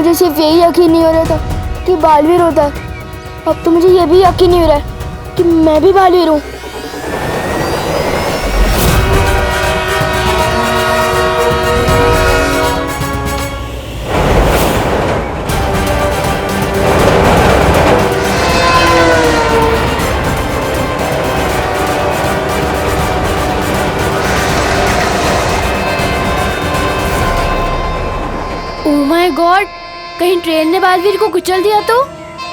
मुझे सिर्फ यही यकीन नहीं हो रहा था कि बालवीर होता है, अब तो मुझे ये भी यकीन नहीं हो रहा है कि मैं भी बालवीर हूँ। ओह माय गॉड, कहीं ट्रेन ने बालवीर को कुचल दिया तो?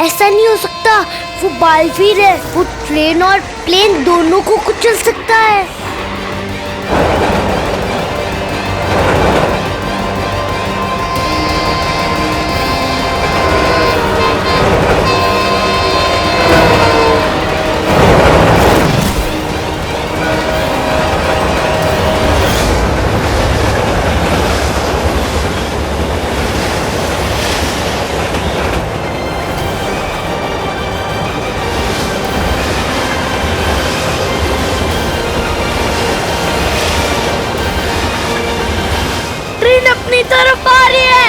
ऐसा नहीं हो सकता, वो बालवीर है, वो ट्रेन और प्लेन दोनों को कुचल सकता है। ट्रेन अपनी तरफ आ रही है।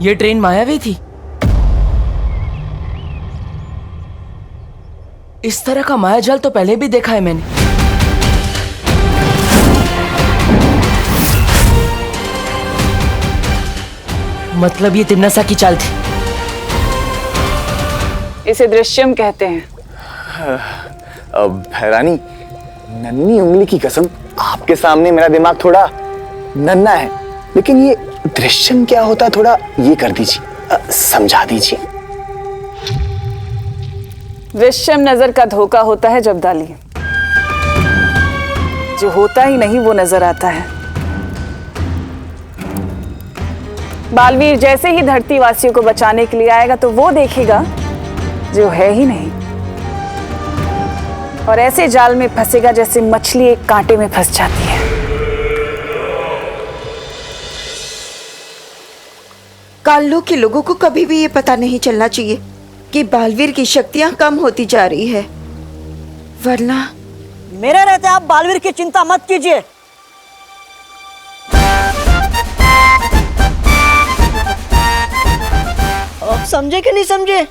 ये ट्रेन मायावी थी। इस तरह का मायाजाल तो पहले भी देखा है मैंने। मतलब ये तिम्नासा की चाल थी। इसे दृश्यम कहते हैं। रानी, नन्ही उंगली की कसम, आपके सामने मेरा दिमाग थोड़ा नन्हा है, लेकिन ये दृश्यम क्या होता है थोड़ा ये कर दीजिए, समझा दीजिए। दृश्यम नजर का धोखा होता है जब्दाली, जो होता ही नहीं वो नजर आता है। बालवीर जैसे ही धरती वासियों को बचाने के लिए आएगा तो वो देखेगा जो है ही नहीं, और ऐसे जाल में फंसेगा जैसे मछली एक कांटे में फंस जाती है। काल्लो के लोगों को कभी भी ये पता नहीं चलना चाहिए कि बालवीर की शक्तियां कम होती जा रही है, वरना मेरे रहते आप बालवीर की चिंता मत कीजिए। आप समझे कि नहीं समझे?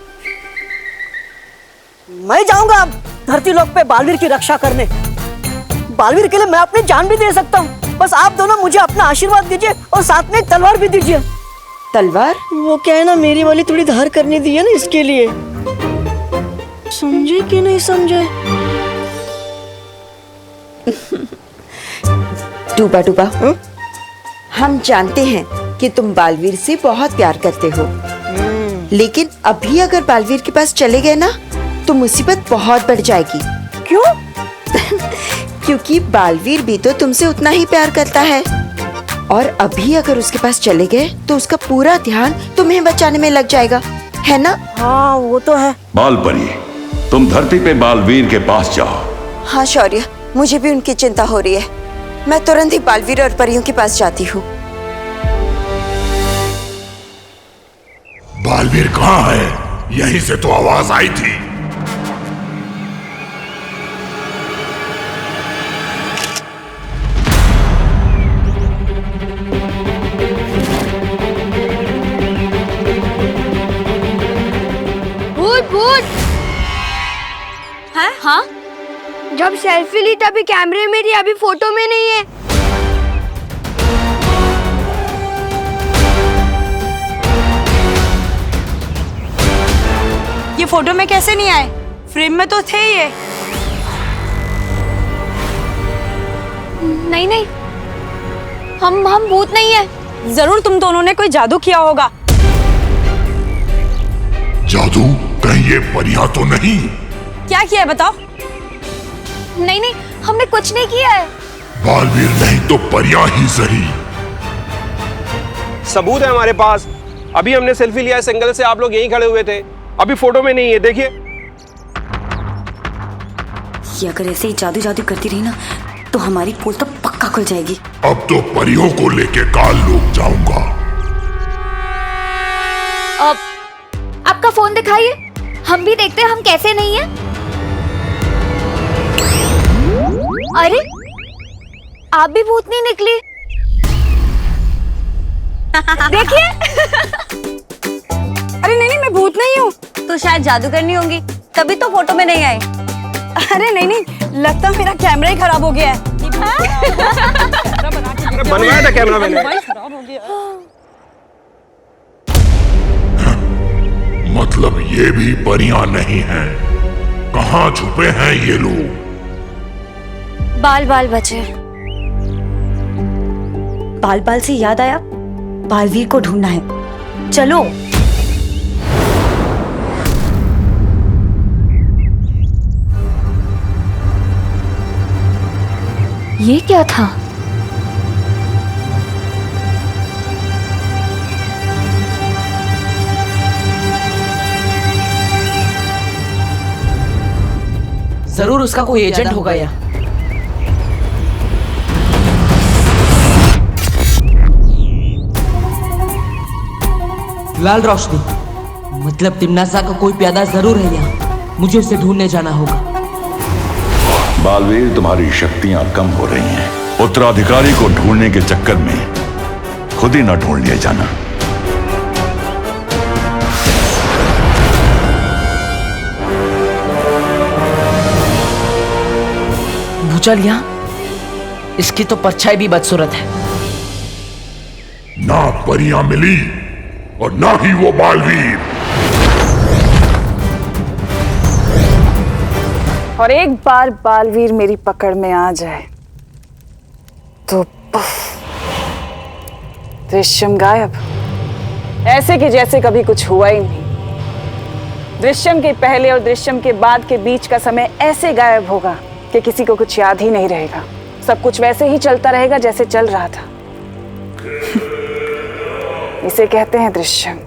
मैं जाऊंगा अब धरती लोक पे बालवीर की रक्षा करने। बालवीर के लिए मैं अपनी जान भी दे सकता हूँ, बस आप दोनों मुझे अपना आशीर्वाद दीजिए और साथ में तलवार भी दीजिए। तलवार? वो क्या है ना, मेरी वाली थोड़ी धार करनी दी है ना, इसके लिए। समझे कि नहीं समझे? टूबा टूबा, हम जानते हैं कि तुम बालवीर से बहुत प्यार करते हो, लेकिन अभी अगर बालवीर के पास चले गए ना तो मुसीबत बहुत बढ़ जाएगी। क्यों? क्योंकि बालवीर भी तो तुमसे उतना ही प्यार करता है, और अभी अगर उसके पास चले गए तो उसका पूरा ध्यान तुम्हें बचाने में लग जाएगा, है ना? हाँ वो तो है। बालपरी, तुम धरती पे बालवीर के पास जाओ। हाँ शौर्य, मुझे भी उनकी चिंता हो रही है। मैं तुरंत ही बालवीर और परियों के पास जाती हूँ। बालवीर कहाँ है? यहीं से तो आवाज आई थी। भूत भूत। हाँ? जब सेल्फी ली तभी कैमरे में थी, अभी फोटो में नहीं है। ये फोटो में कैसे नहीं आए? फ्रेम में तो थे ये। नहीं नहीं, हम भूत नहीं है। जरूर तुम दोनों ने कोई जादू किया होगा। जादू? कहीं ये परियां तो नहीं? क्या किया है बताओ? नहीं नहीं, हमने कुछ नहीं किया है। बालवीर नहीं तो परियां ही सही, सबूत है हमारे पास। अभी हमने सेल्फी लिया इस एंगल से, आप लोग यहीं खड़े हुए थे, अभी फोटो में नहीं है, देखिए। ये अगर ऐसे ही जादू जादू करती रही ना तो हमारी पोल तो पक्का खुल जाएगी। अब तो परियों को लेके काल लोग जाऊंगा। आपका फोन दिखाइए, हम भी देखते हैं हम कैसे नहीं है। अरे आप भी भूतनी निकली। देखिए। अरे नहीं मैं भूत नहीं हूँ, तो शायद जादू करनी होंगी, तभी तो फोटो में नहीं आई। अरे नहीं, लगता मेरा कैमरा ही खराब हो गया है। बनवाया था कैमरा मैंने। मतलब ये भी परियां नहीं हैं। कहाँ छुपे हैं ये लोग? बाल बाल बचे। बाल बाल से याद आया, बालवीर को ढूंढना है, चलो। ये क्या था? जरूर उसका कोई एजेंट होगा या लाल रोशनी, मतलब तिमनासा का कोई प्यादा जरूर है यहाँ। मुझे उसे ढूंढने जाना होगा। बालवीर, तुम्हारी शक्तियां कम हो रही हैं। उत्तराधिकारी को ढूंढने के चक्कर में खुद ही न ढूंढ लिया जाना। भूचाल यहाँ, इसकी तो परछाई भी बदसूरत है। ना परियां मिली और ना ही वो बालवीर। और एक बार बालवीर मेरी पकड़ में आ जाए तो दृश्यम गायब, ऐसे कि जैसे कभी कुछ हुआ ही नहीं। दृश्यम के पहले और दृश्यम के बाद के बीच का समय ऐसे गायब होगा कि किसी को कुछ याद ही नहीं रहेगा। सब कुछ वैसे ही चलता रहेगा जैसे चल रहा था। इसे कहते हैं दृश्यम।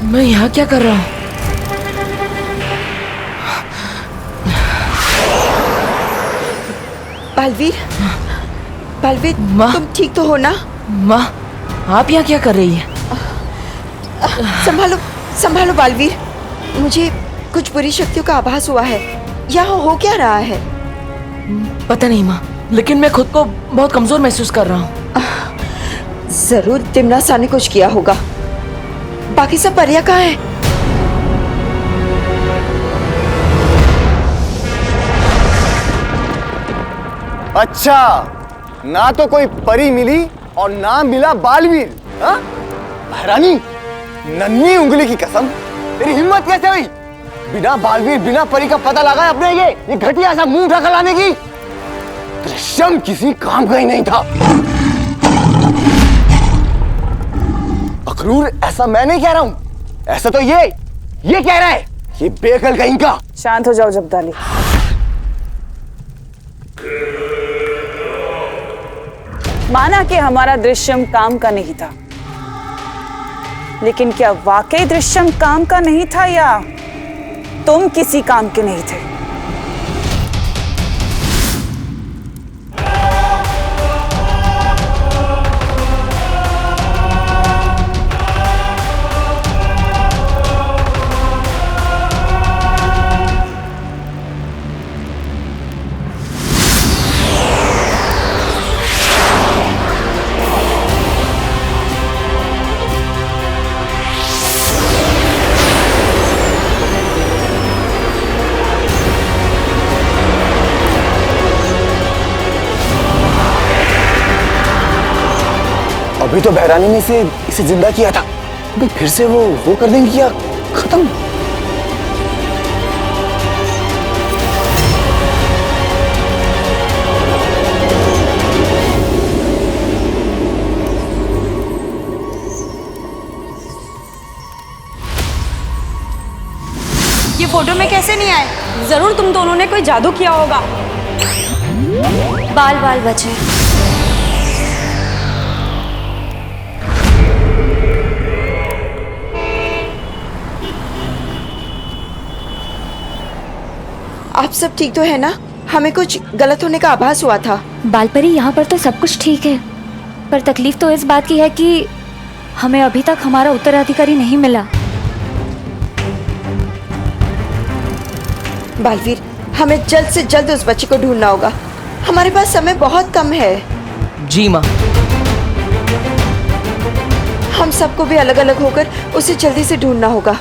मैं यहाँ क्या कर रहा हूँ? बालवीर, बालवीर, माँ, तुम ठीक तो हो ना? माँ, आप यहाँ क्या कर रही हैं? संभालो, संभालो बालवीर, मुझे कुछ बुरी शक्तियों का आभास हुआ है। यहाँ हो क्या रहा है? पता नहीं माँ, लेकिन मैं खुद को बहुत कमजोर महसूस कर रहा हूँ। जरूर तिमनासा ने कुछ किया होगा। बाकी सब परियां कहाँ हैं? अच्छा, ना तो कोई परी मिली और ना मिला बालवीर। हाँ? महारानी, नन्ही उंगली की कसम, तेरी हिम्मत कैसे हुई बिना बालवीर बिना परी का पता लगाए अपने ये घटिया सा मुंह उठा कर लाने की? दृश्यम किसी काम का ही नहीं था। अखरूर, ऐसा मैं नहीं कह रहा हूं, ऐसा तो ये कह रहा है, ये बेअकल कहीं का। शांत हो जाओ जब्दाली। माना कि हमारा दृश्यम काम का नहीं था, लेकिन क्या वाकई दृश्यम काम का नहीं था या तुम किसी काम के नहीं थे? अभी तो बहरानी ने इसे जिंदा किया था, अभी फिर से वो कर देंगे या खत्म? ये फोटो में कैसे नहीं आए? जरूर तुम दोनों ने कोई जादू किया होगा। बाल बाल बचे। आप सब ठीक तो है ना? हमें कुछ गलत होने का आभास हुआ था। बालपरी, यहाँ पर तो सब कुछ ठीक है, पर तकलीफ तो इस बात की है कि हमें अभी तक हमारा उत्तराधिकारी नहीं मिला। बालवीर, हमें जल्द से जल्द उस बच्चे को ढूंढना होगा। हमारे पास समय बहुत कम है। जी माँ। हम सबको भी अलग अलग होकर उसे जल्दी से ढूंढना होगा।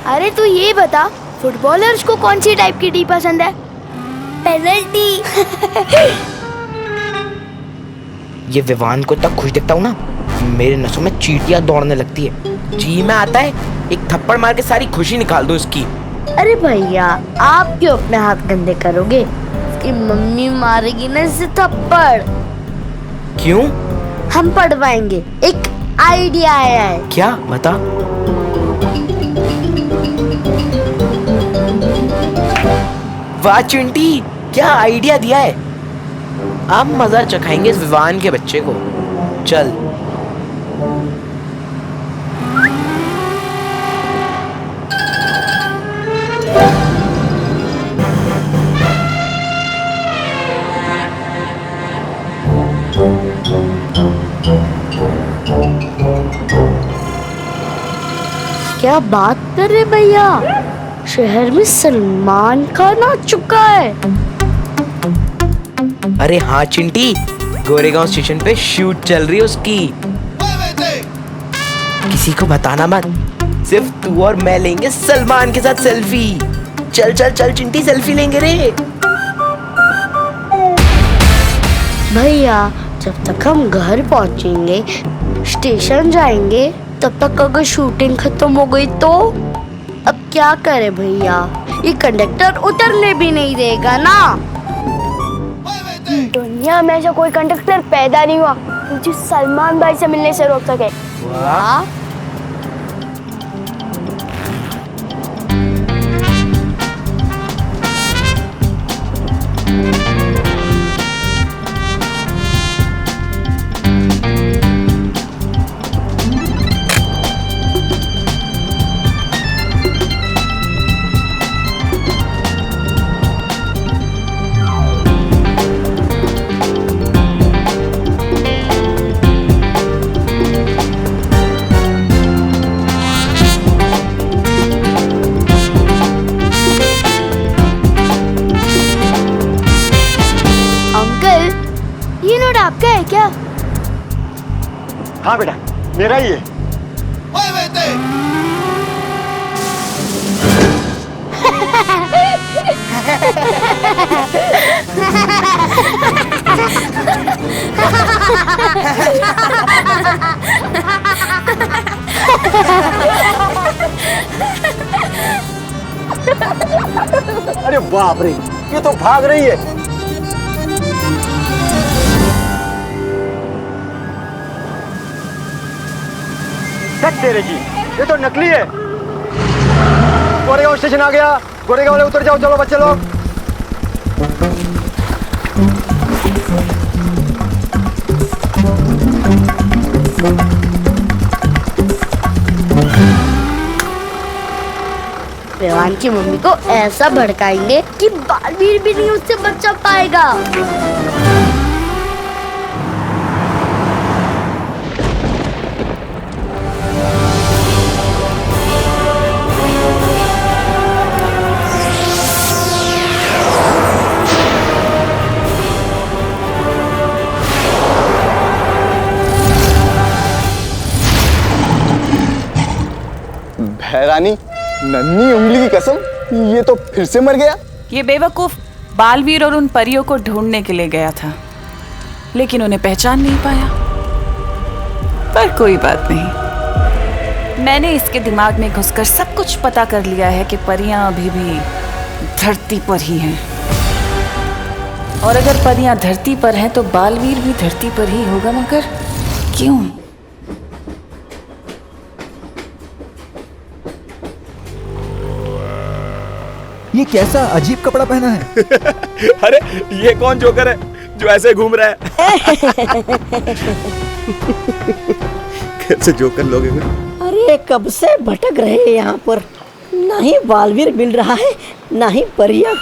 अरे तू ये बता, फुटबॉलर्स को कौन सी टाइप की टी पसंद है? पेनल्टी। ये विवान को तक खुश दिखता हूँ ना, मेरे नसों में चींटियां दौड़ने लगती है। जी में आता है, एक थप्पड़ मार के सारी खुशी निकाल दो इसकी। अरे भैया, आप क्यों अपने हाथ गंदे करोगे? इसकी मम्मी मारेगी ना इसे थप्पड़। क्यों? हम पढ़वाएंगे। एक आइडिया आया है। क्या? बता। वाह चिंटी, क्या आइडिया दिया है। अब मजा चखाएंगे इस विवान के बच्चे को। चल। क्या बात कर रहे भैया, शहर में सलमान खान आ चुका है। अरे हाँ चिंटी, गोरेगांव स्टेशन पे शूट चल रही है उसकी। किसी को बताना मत, सिर्फ तू और मैं लेंगे सलमान के साथ सेल्फी। चल चल चल चिंटी, सेल्फी लेंगे रे। भैया, जब तक हम घर पहुंचेंगे, स्टेशन जाएंगे, तब तक अगर शूटिंग खत्म हो गई तो अब क्या करें भैया? ये कंडक्टर उतरने भी नहीं देगा ना। दुनिया में ऐसा कोई कंडक्टर पैदा नहीं हुआ जो सलमान भाई से मिलने से रोक सके। वाह। ये नोट आपका है क्या? हाँ बेटा, मेरा ही है। अरे बाप रे, ये तो भाग रही है। तेरे की, ये तो नकली है। गोरेगांव स्टेशन आ गया। गोरेगांव वाले उतर जाओ, चलो बच्चे लोग। विवान की मम्मी को ऐसा भड़काएंगे कि बालवीर भी नहीं उससे बचा पाएगा। हैरानी, नन्ही उंगली की कसम, ये तो फिर से मर गया। ये बेवकूफ बालवीर और उन परियों को ढूंढने के लिए गया था, लेकिन उन्हें पहचान नहीं पाया। पर कोई बात नहीं, मैंने इसके दिमाग में घुसकर सब कुछ पता कर लिया है कि परियां अभी भी धरती पर ही हैं। और अगर परियां धरती पर हैं तो बालवीर भी धरती पर ही होगा, मगर क्यों? ये कैसा अजीब कपड़ा पहना है? अरे ये कौन जोकर है जो ऐसे घूम रहा है? कैसे जोकर लोग हैं? अरे कब से भटक रहे हैं यहाँ पर, ना ही बालवीर मिल रहा है ना ही परिया।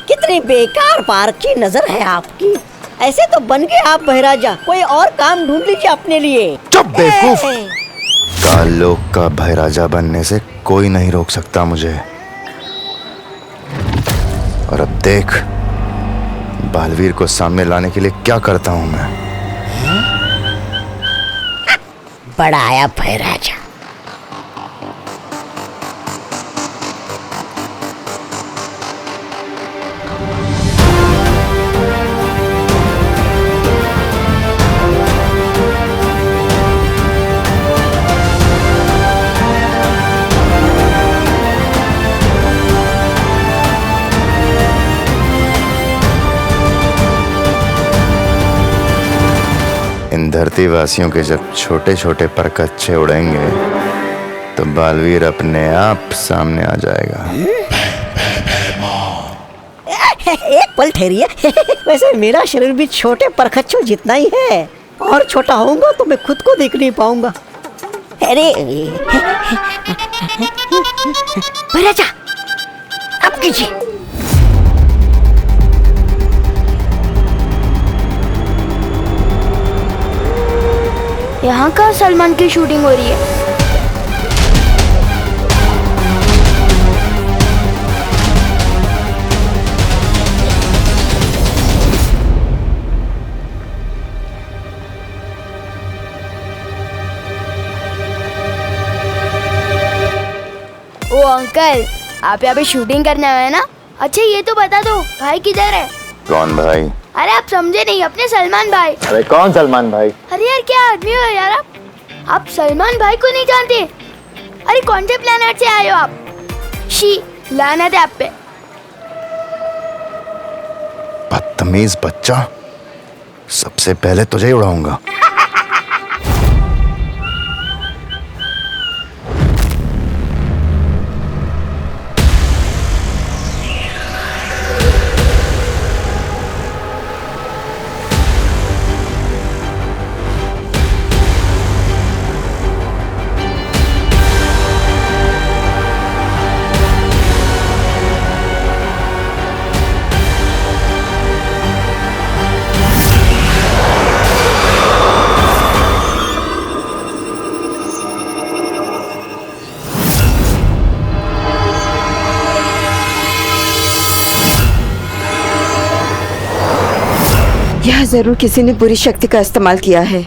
कितनी बेकार पार्क की नजर है आपकी। ऐसे तो बन गए आप बहराजा, कोई और काम ढूंढ लीजिए अपने लिए। चुप बेवकूफ! काल लोक का बहराजा बनने से कोई नहीं रोक सकता मुझे। और अब देख बालवीर को सामने लाने के लिए क्या करता हूं मैं। बड़ा आया बहराजा। इन धरती वासियों के जब छोटे छोटे पर कच्चे उड़ेंगे तो बालवीर अपने आप सामने आ जाएगा। एक पल ठहरिए। वैसे मेरा शरीर भी छोटे परखच्चों जितना ही है, और छोटा होऊंगा तो मैं खुद को देख नहीं पाऊंगा। अरे बहराजा अब कीजिए। यहाँ का सलमान की शूटिंग हो रही है। ओ अंकल, आप यहाँ पे शूटिंग करने आए हैं ना? अच्छा ये तो बता दो भाई किधर है? कौन भाई? अरे आप समझे नहीं, अपने सलमान भाई। अरे कौन सलमान भाई? अरे यार क्या आदमी हो यार आप सलमान भाई को नहीं जानते? अरे कौन से प्लेनेट से आए हो आप? शी लानत है आप पे। बदतमीज बच्चा, सबसे पहले तुझे ही उड़ाऊंगा। यह जरूर किसी ने बुरी शक्ति का इस्तेमाल किया है।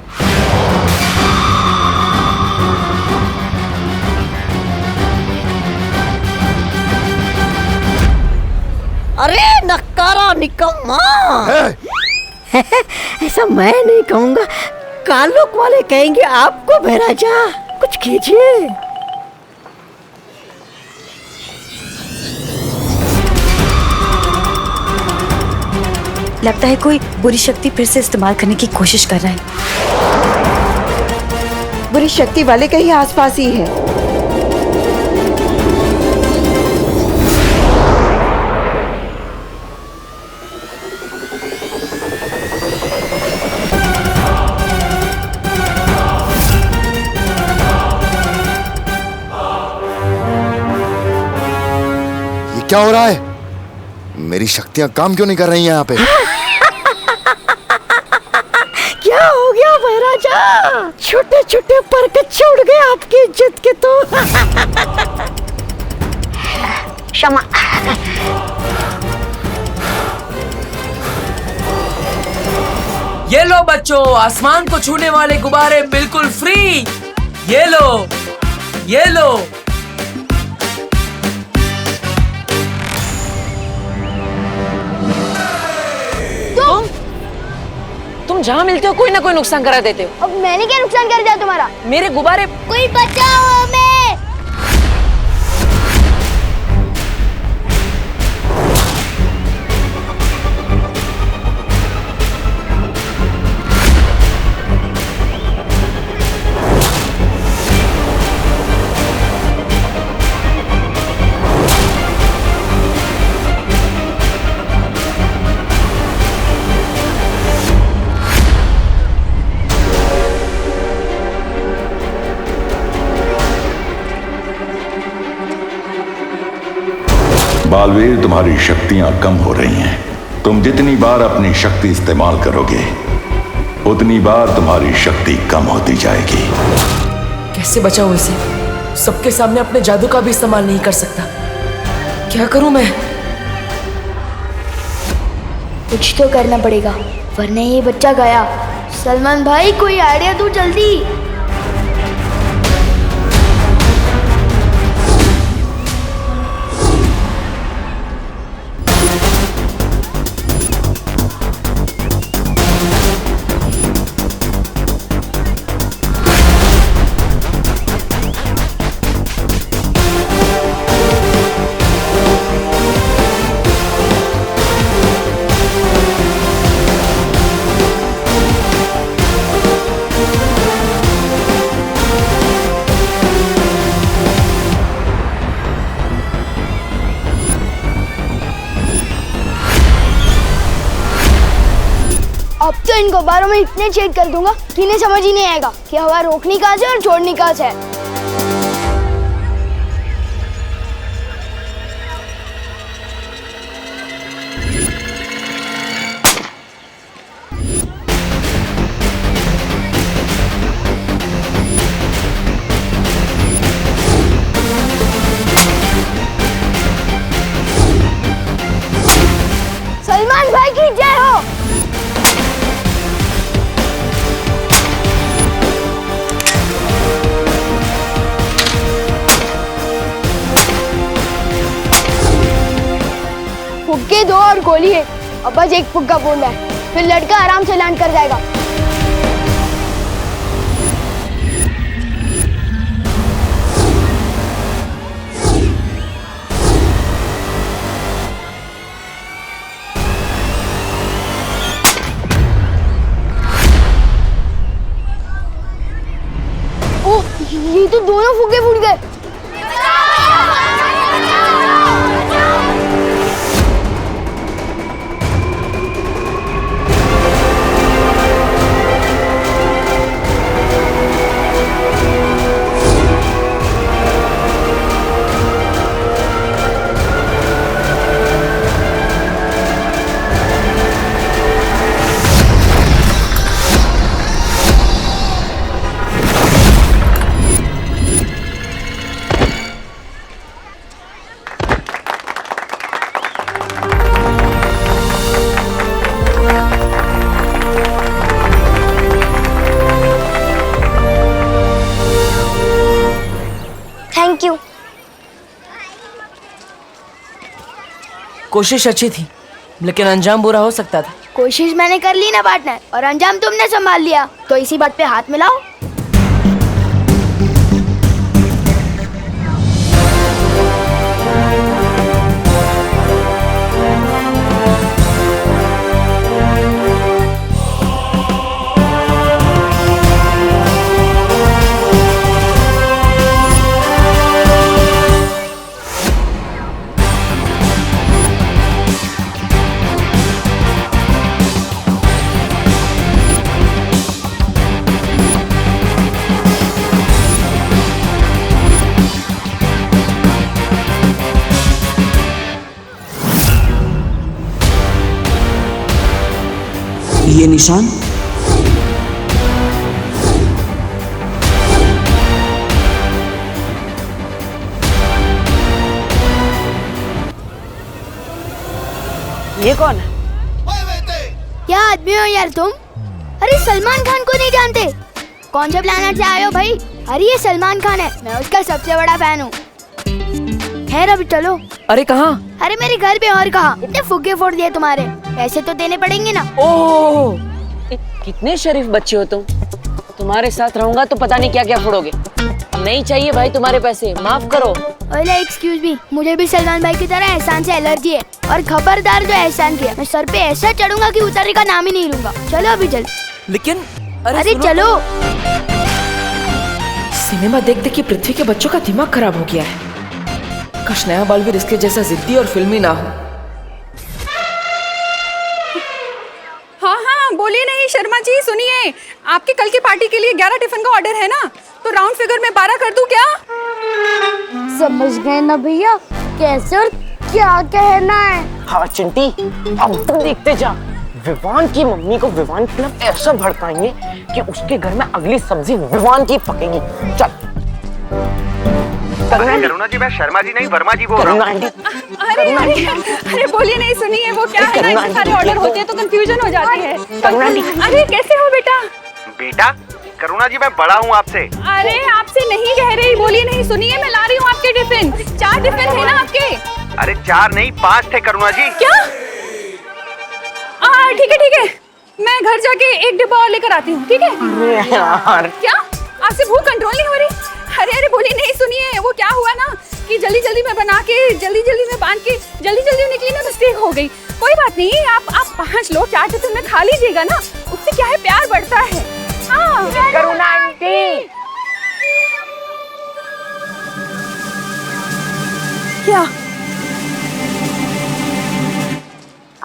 अरे नक्कारा निकम्मा। ऐसा मैं नहीं कहूँगा, कालोक वाले कहेंगे आपको बहराजा। कुछ कीजिए। लगता है कोई बुरी शक्ति फिर से इस्तेमाल करने की कोशिश कर रहा है। बुरी शक्ति वाले कहीं आसपास ही है। ये क्या हो रहा है? मेरी शक्तियां काम क्यों नहीं कर रही हैं यहाँ पे? क्या हो गया बहराजा? छोटे छोटे पर कच्चे उड़ गए आपकी इज्जत के तो। क्षमा। ये लो बच्चों, आसमान को छूने वाले गुब्बारे बिल्कुल फ्री। ये लो, ये लो। तुम जहाँ मिलते हो कोई ना कोई नुकसान करा देते हो। अब मैंने क्या नुकसान कर दिया तुम्हारा? मेरे गुब्बारे। कोई बचाओ हमें। बालवीर, तुम्हारी शक्तियां कम हो रही हैं। तुम जितनी बार अपनी शक्ति इस्तेमाल करोगे उतनी बार तुम्हारी शक्ति कम होती जाएगी। कैसे बचाऊं इसे? सबके सामने अपने जादू का भी इस्तेमाल नहीं कर सकता। क्या करूं मैं? कुछ तो करना पड़ेगा वरना ये बच्चा गया। सलमान भाई कोई आइडिया दो जल्दी। अब तो इन गुब्बारों में इतने चेक कर दूंगा कि इन्हें समझ ही नहीं आएगा कि हवा रोकनी कहाँ से और छोड़नी कहाँ से है। सलमान भाई की जय हो। फुग्गे दो और गोली है। अब बस एक फुग्गा बोलना है, फिर लड़का आराम से लैंड कर जाएगा। ओह, ये तो दोनों फुग्गे फूट गए। Thank you. कोशिश अच्छी थी लेकिन अंजाम बुरा हो सकता था। कोशिश मैंने कर ली ना पार्टनर, और अंजाम तुमने संभाल लिया, तो इसी बात पे हाथ मिलाओ। ये निशान ये कौन है? क्या आदमी हो यार तुम? अरे सलमान खान को नहीं जानते? कौन से प्लेनेट से आए हो भाई? अरे ये सलमान खान है, मैं उसका सबसे बड़ा फैन हूँ। खैर अभी चलो। अरे कहाँ? अरे मेरे घर पे। और कहाँ? इतने फुग्गे फोड़ दिए तुम्हारे, पैसे तो देने पड़ेंगे ना। ओह, कितने शरीफ बच्चे हो तुम। तुम्हारे साथ रहूंगा तो पता नहीं क्या क्या फोड़ोगे। नहीं चाहिए भाई तुम्हारे पैसे, माफ करो। ओले एक्सक्यूज मी, मुझे भी सलमान भाई की तरह एहसान से एलर्जी है, और खबरदार जो एहसान किया मैं सर पे ऐसा चढ़ूंगा कि उतरने का नाम ही नहीं लूंगा। चलो अभी चल। लेकिन अरे चलो। सिनेमा देख देख के पृथ्वी के बच्चों का दिमाग खराब हो गया है। काश नया बालवीर इसके जैसा जिद्दी और फिल्मी ना हो। हाँ हाँ बोलिए। नहीं शर्मा जी सुनिए, आपके कल की पार्टी के लिए 11 टिफिन का ऑर्डर है ना, तो राउंड फिगर में 12 कर दूं क्या? समझ गए ना भैया, कैसे और क्या कहना है? हाँ चिंटी, अब तुम देखते जा, विवान की मम्मी को विवान के खिलाफ ऐसा भड़काएंगे कि उसके घर में अगली सब्जी विवान की पकेगी। चल। करुणा जी, मैं शर्मा जी नहीं वर्मा जी बोल रहा हूँ। अरे अरे अरे बोलिए नहीं, सुनिए, वो क्या है ना, इतने सारे ऑर्डर होते हैं तो कंफ्यूजन हो जाती है। अरे कैसे हो बेटा? बेटा करुणा जी, मैं बड़ा हूँ आपसे। अरे आपसे नहीं कह रही, बोलिए नहीं, सुनिए, मैं ला रही हूँ आपके टिफिन। 4 टिफिन है ना आपके? अरे 4 नहीं 5 थे करुणा जी। क्या? ठीक है, मैं घर जाके 1 डिब्बा और लेकर आती हूँ, ठीक है? यार क्या आपसे भूख कंट्रोल नहीं हो रही? अरे बोलिए नहीं, सुनिए, वो क्या हुआ ना कि जल्दी में बना के जल्दी में बांध के जल्दी निकली ना, मिस्टेक हो गई। कोई बात नहीं, आप 5 लोग 4 टिफिन में खा लीजिएगा ना, उससे क्या है, प्यार बढ़ता है। हाँ करुणा आंटी। क्या?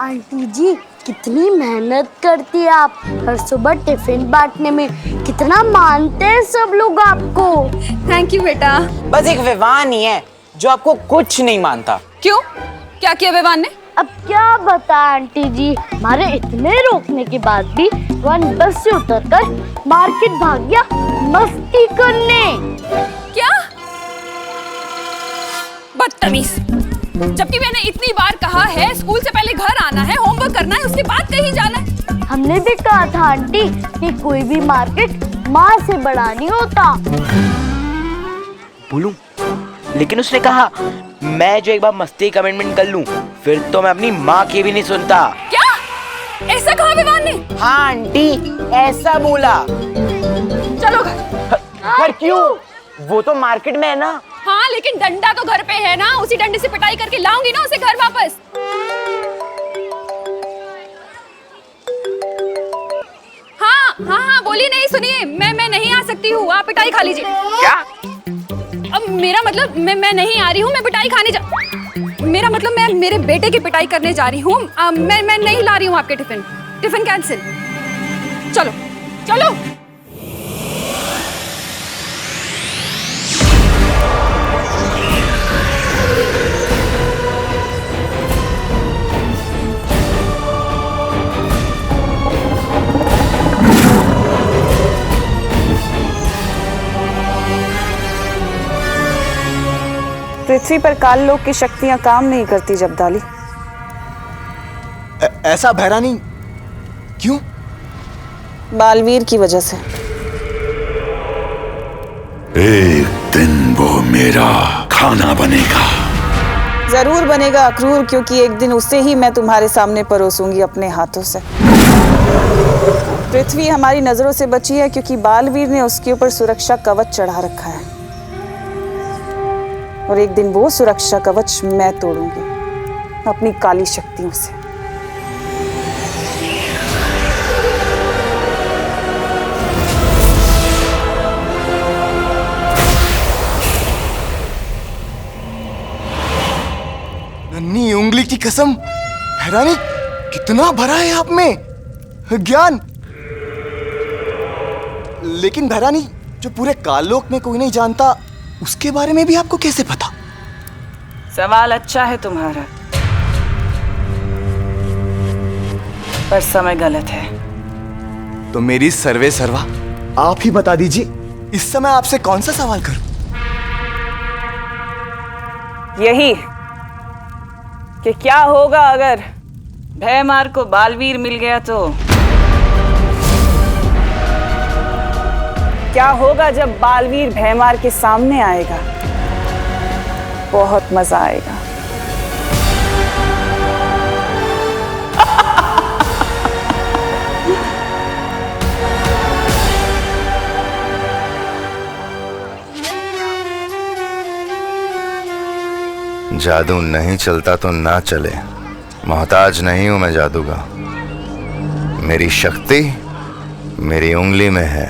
आंटी जी कितनी मेहनत करती है आप, हर सुबह टिफिन बांटने में। कितना मानते हैं सब लोग आपको। थैंक यू बेटा। बस एक विवान ही है जो आपको कुछ नहीं मानता। क्यों? क्या किया विवान ने? अब क्या बता आंटी जी, हमारे इतने रोकने के बाद भी विवान बस से उतरकर मार्केट भाग गया मस्ती करने। क्या? बदतमीज, जबकि मैंने इतनी बार कहा है स्कूल से पहले घर आना है, होमवर्क करना है, उसके बाद कहीं जाना है। हमने भी कहा था आंटी कि कोई भी मार्केट माँ से बड़ा नहीं होता। बोलूं, लेकिन उसने कहा मैं जो एक बार मस्ती कमिटमेंट कर लूं फिर तो मैं अपनी माँ की भी नहीं सुनता। क्या? ऐसा कहा विवान ने? हाँ आंटी, ऐसा बोला। चलो घर क्यों? वो तो मार्केट में है ना। हाँ लेकिन डंडा तो घर पे है ना, उसी डंडे से पिटाई करके लाऊंगी ना उसे घर वापस। हाँ बोलिए नहीं, सुनिए, मैं नहीं आ सकती हूँ, आप पिटाई खा लीजिए। क्या? अब मेरा मतलब मैं नहीं आ रही हूँ, मैं पिटाई खाने मेरा मतलब मैं मेरे बेटे की पिटाई करने जा रही हूँ। मैं नहीं ला रही हूँ आपके टिफिन कैंसिल। चलो। पृथ्वी पर काल लोक की शक्तियां काम नहीं करती जबदाली। ऐसा भैरानी क्यों? बालवीर की वजह से। एक दिन वो मेरा खाना बनेगा। जरूर बनेगा अक्रूर, क्योंकि एक दिन उसे ही मैं तुम्हारे सामने परोसूंगी अपने हाथों से। पृथ्वी हमारी नजरों से बची है क्योंकि बालवीर ने उसके ऊपर सुरक्षा कवच चढ़ा रखा है, और एक दिन वो सुरक्षा कवच मैं तोड़ूंगी अपनी काली शक्तियों से। नन्ही उंगली की कसम, भैरानी कितना भरा है आप में ज्ञान। लेकिन भैरानी, जो पूरे काललोक में कोई नहीं जानता उसके बारे में भी आपको कैसे पता? सवाल अच्छा है तुम्हारा, पर समय गलत है। तो मेरी सर्वे सर्वा आप ही बता दीजिए, इस समय आपसे कौन सा सवाल करूं? यही कि क्या होगा अगर भयमार को बालवीर मिल गया तो? क्या होगा जब बालवीर भयमार के सामने आएगा? बहुत मजा आएगा। जादू नहीं चलता तो ना चले, मोहताज नहीं हूं मैं जादू का। मेरी शक्ति मेरी उंगली में है,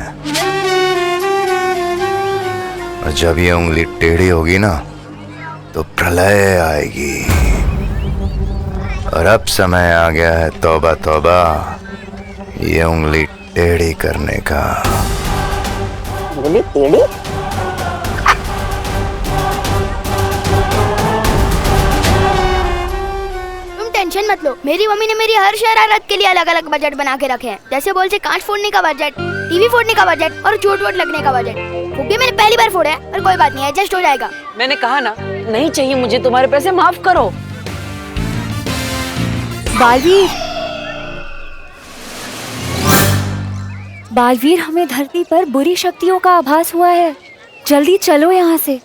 और जब ये उंगली टेढ़ी होगी ना तो प्रलय आएगी। और अब समय आ गया है तौबा तौबा, ये उंगली टेढ़ी करने का। उंगली टेढ़ी? लो, मेरी मम्मी ने मेरी हर शरारत के लिए अलग अलग बजट बना के रखे हैं। जैसे बोल से कांच फोड़ने का बजट, टीवी फोड़ने का बजट और चोट वोट लगने का बजट। फुग्गे मैंने पहली बार फोड़ा है, पर कोई बात नहीं, एडजस्ट हो जाएगा। मैंने कहा ना, नहीं चाहिए मुझे तुम्हारे पैसे, माफ करो। बालवीर, बालवीर, हमें धरती पर बुरी शक्तियों का आभास हुआ है। जल्दी चलो यहाँ से।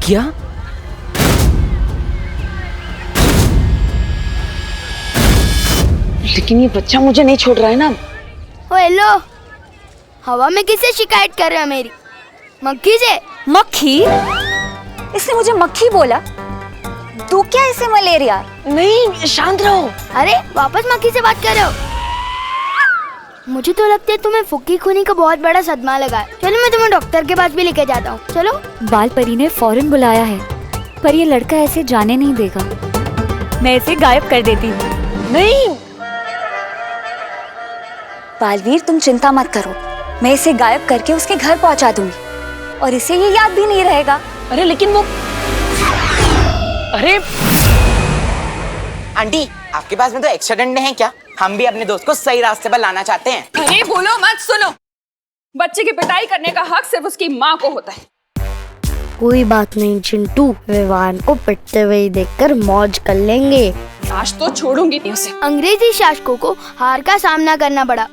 क्या? लेकिन ये बच्चा मुझे नहीं छोड़ रहा है ना। ओ हेलो, हवा में किससे शिकायत कर रहे हो मेरी? मक्खी से। मक्खी? इसने मुझे मक्खी बोला? तू क्या इसे मलेरिया? नहीं, शांत रहो। अरे वापस मक्खी से बात कर रहे हो? मुझे तो लगता है तुम्हें फुक्की खूनी का बहुत बड़ा सदमा लगा है। चलो मैं तुम्हें डॉक्टर के पास भी लेके जाता हूँ। चलो। बाल परी ने फौरन बुलाया है, पर ये लड़का ऐसे जाने नहीं देगा। मैं इसे गायब कर देती हूँ। नहीं बालवीर, तुम चिंता मत करो, मैं इसे गायब करके उसके घर पहुंचा दूंगी और इसे ये याद भी नहीं रहेगा। अरे लेकिन वो, अरे आंटी, आपके पास में तो एक्स्ट्रा डंडे हैं क्या? हम भी अपने दोस्त को सही रास्ते पर लाना चाहते हैं। अरे बोलो मत, सुनो। बच्चे की पिटाई करने का हक सिर्फ उसकी माँ को होता है। कोई बात नहीं चिंटू, विवान को पिटते हुए देखकर मौज कर लेंगे। आज तो छोड़ूंगी नहीं उसे। अंग्रेजी शासकों को हार का सामना करना पड़ा।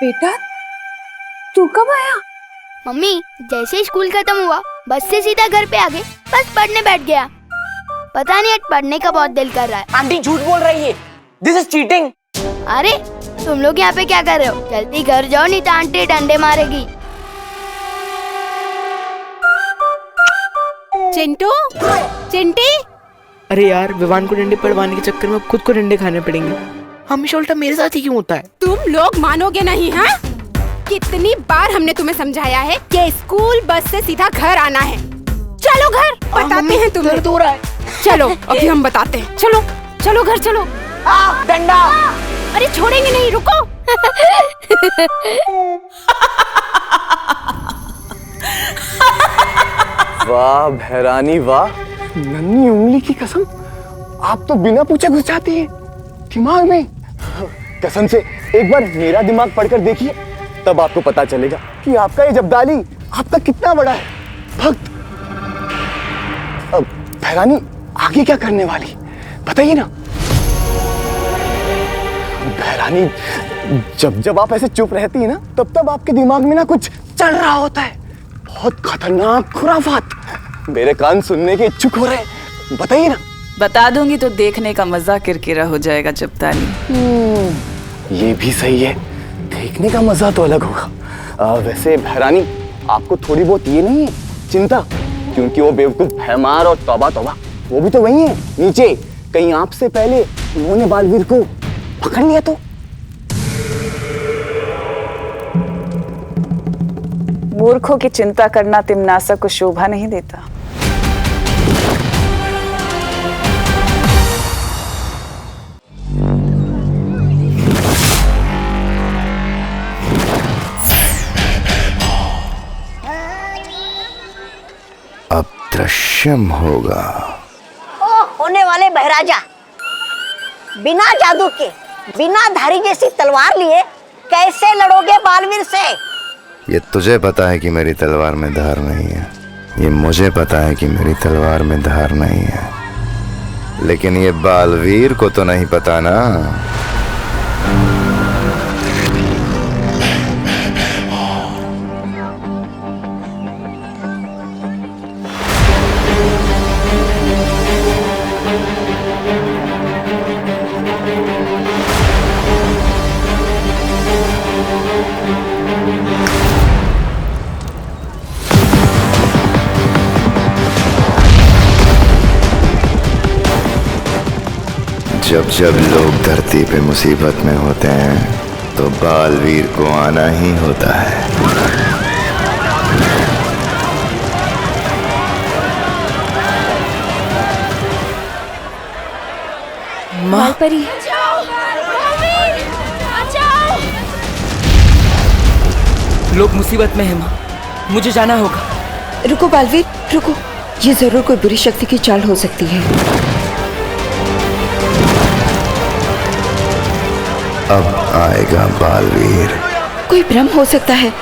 बेटा, तू कब आया? मम्मी, जैसे ही स्कूल खत्म हुआ बस से सीधा घर पे आ गए, बस पढ़ने बैठ गया। पता नहीं आज पढ़ने का बहुत दिल कर रहा है। आंटी झूठ बोल रही है, दिस इज चीटिंग। अरे तुम लोग यहाँ पे क्या कर रहे हो? जल्दी घर जाओ, नहीं तो आंटी डंडे मारेगी। चिंटू, चिंटी। अरे यार, विवान को डंडे पड़वाने के चक्कर में खुद को डंडे खाने पड़ेंगे। हमेशा उल्टा मेरे साथ ही क्यों होता है? तुम लोग मानोगे नहीं, हाँ? कितनी बार हमने तुम्हें समझाया है कि स्कूल बस से सीधा घर आना है। चलो घर, बताते हैं तुम्हें। दर्द हो रहा है। चलो अभी हम बताते हैं। चलो चलो घर चलो। डंडा। अरे छोड़ेंगे नहीं, रुको। वाह भैरानी वाह, नन्ही उंगली की कसम, आप तो बिना पूछे घुस जाती है दिमाग में। कसम से एक बार मेरा दिमाग पढ़कर देखिए, तब आपको पता चलेगा कि आपका ये जब्दाली आपका कितना बड़ा है भक्त। अब भैरानी आगे क्या करने वाली बताइए ना। भैरानी, जब जब आप ऐसे चुप रहती है ना, तब तब आपके दिमाग में ना कुछ चल रहा होता है, बहुत खतरनाक खुराफात। मेरे कान सुनने के इच्छुक हो रहे, बताइए ना। बता दूंगी तो देखने का मजा किरकिरा हो जाएगा जब्दाली। ये भी सही है, देखने का मजा तो अलग होगा। वैसे भैरानी, आपको थोड़ी बहुत ये नहीं है चिंता, क्योंकि वो बेवकूफ भैमार और तौबा तौबा वो भी तो वही है नीचे। कहीं आपसे पहले उन्होंने बालवीर को पकड़ लिया तो। मूर्खों की चिंता करना तिमनासा को शोभा नहीं देता। अब दृश्यम होगा। ओ होने वाले बहराजा, बिना जादू के, बिना धारी जैसी तलवार लिए कैसे लड़ोगे बालवीर से? ये तुझे पता है कि मेरी तलवार में धार नहीं है, ये मुझे पता है कि मेरी तलवार में धार नहीं है, लेकिन ये बालवीर को तो नहीं पता ना। जब जब लोग धरती पे मुसीबत में होते हैं तो बालवीर को आना ही होता है। बाल परी। लोग मुसीबत में हैं माँ, मुझे जाना होगा। रुको बालवीर, रुको। ये जरूर कोई बुरी शक्ति की चाल हो सकती है। अब आएगा बालवीर। कोई भ्रम हो सकता है,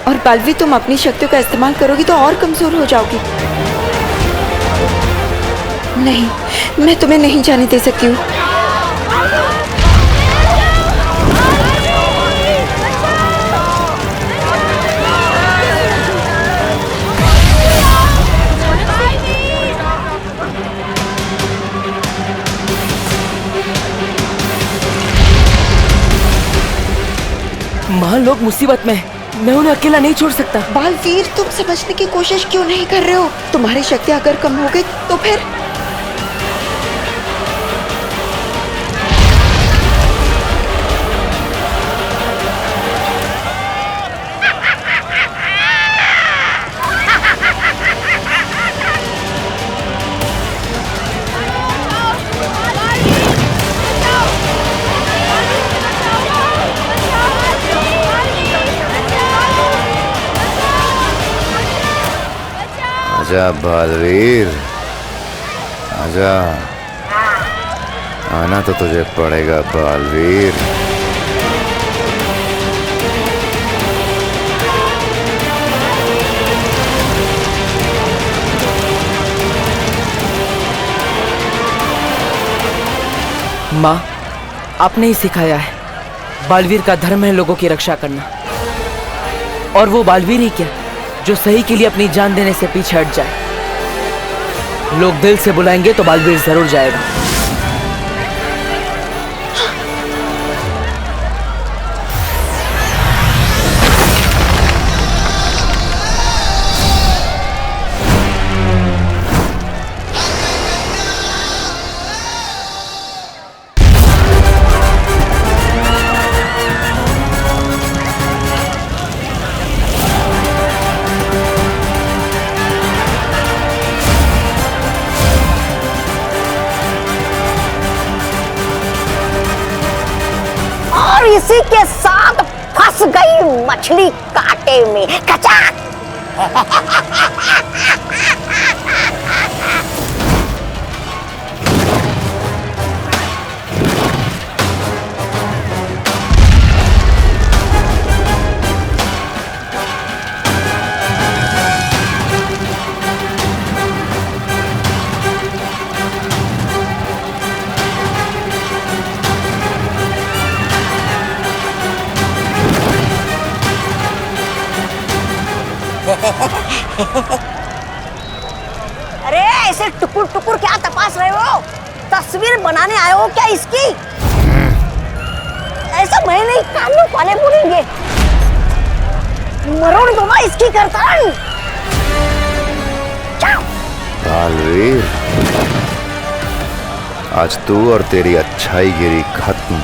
और बालवीर तुम अपनी शक्तियों का इस्तेमाल करोगी तो और कमजोर हो जाओगी। नहीं, मैं तुम्हें नहीं जाने दे सकती हूँ। माँ, लोग मुसीबत में हैं, मैं उन्हें अकेला नहीं छोड़ सकता। बालवीर, तुम समझने की कोशिश क्यों नहीं कर रहे हो? तुम्हारी शक्ति अगर कम हो गई तो फिर आजा बालवीर, आजा। आना तो तुझे पड़ेगा बालवीर। माँ, आपने ही सिखाया है, बालवीर का धर्म है लोगों की रक्षा करना। और वो बालवीर ही क्या, जो सही के लिए अपनी जान देने से पीछे हट जाए। लोग दिल से बुलाएंगे तो बालवीर जरूर जाएगा। इसी के साथ फंस गई मछली कांटे में। कचाक। अरे ऐसे टुकुर टुकुर क्या तपास रहे हो? तस्वीर बनाने आए हो क्या इसकी? ऐसा मैं नहीं, कानून वाले बोलेंगे। मरोड़ दो ना इसकी गर्दन। बालवीर, आज तू और तेरी अच्छाई गिरी खत्म।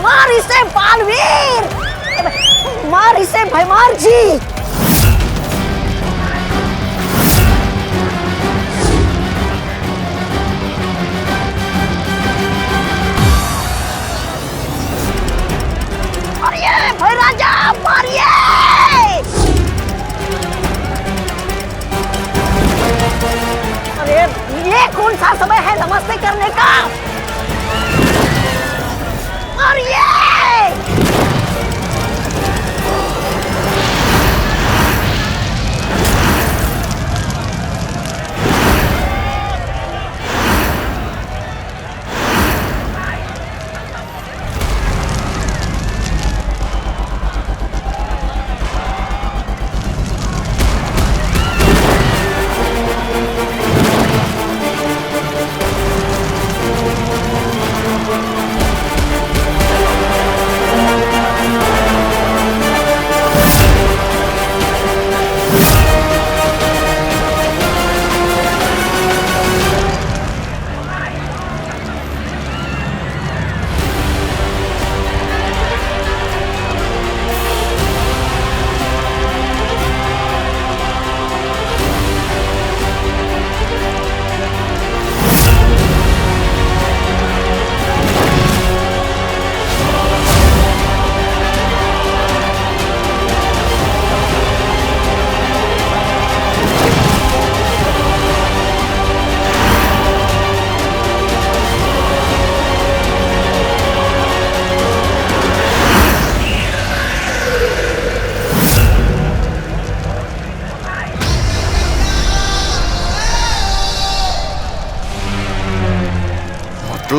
मार इसे बालवीर, मार इसे भैमार जी। मारिए भाई राजा, मारिए। अरे ये कौन सा समय है नमस्ते करने का? मारिए।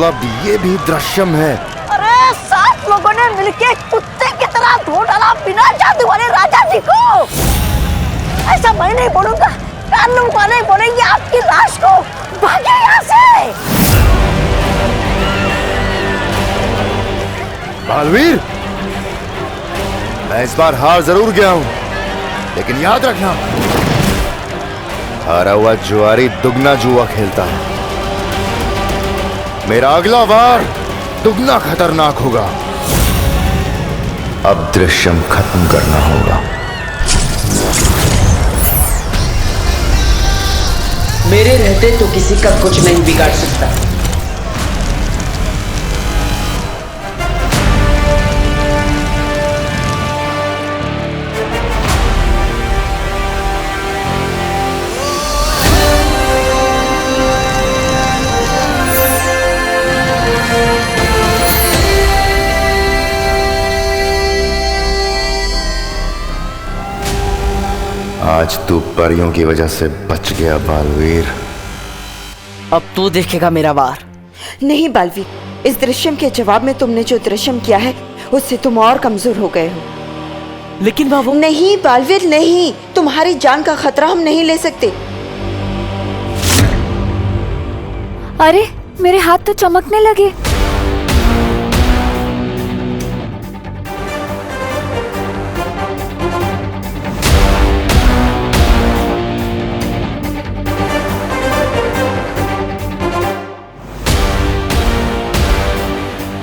मतलब ये भी दृश्यम है? अरे 7 लोगों ने मिलके कुत्ते की तरह धो डाला बिना जादू वाले राजा जी को। ऐसा मैं नहीं बोलूंगा, कानून वाले बोलेंगे आपकी लाश को। भागे यहाँ से। बालवीर, मैं इस बार हार जरूर गया हूं, लेकिन याद रखना, हारा हुआ जुआरी दुगना जुआ खेलता है। मेरा अगला वार दुगना खतरनाक होगा। अब दृश्यम खत्म करना होगा। मेरे रहते तो किसी का कुछ नहीं बिगाड़ सकता। आज तू परियों की वजह से बच गया बालवीर। अब तू देखेगा मेरा वार। नहीं बालवीर, इस दृश्यम के जवाब में तुमने जो दृश्यम किया है उससे तुम और कमजोर हो गए हो। लेकिन बाबू। नहीं बालवीर नहीं, तुम्हारी जान का खतरा हम नहीं ले सकते। अरे मेरे हाथ तो चमकने लगे।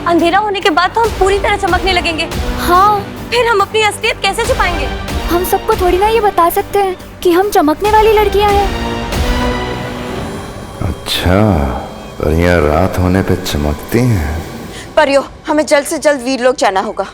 अंधेरा होने के बाद तो हम पूरी तरह चमकने लगेंगे। हाँ, फिर हम अपनी असलियत कैसे छुपाएंगे? हम सबको थोड़ी ना ये बता सकते हैं कि हम चमकने वाली लड़कियां हैं। अच्छा, परियां रात होने पे चमकती हैं। परियो, हमें जल्द से जल्द वीरलोक जाना होगा।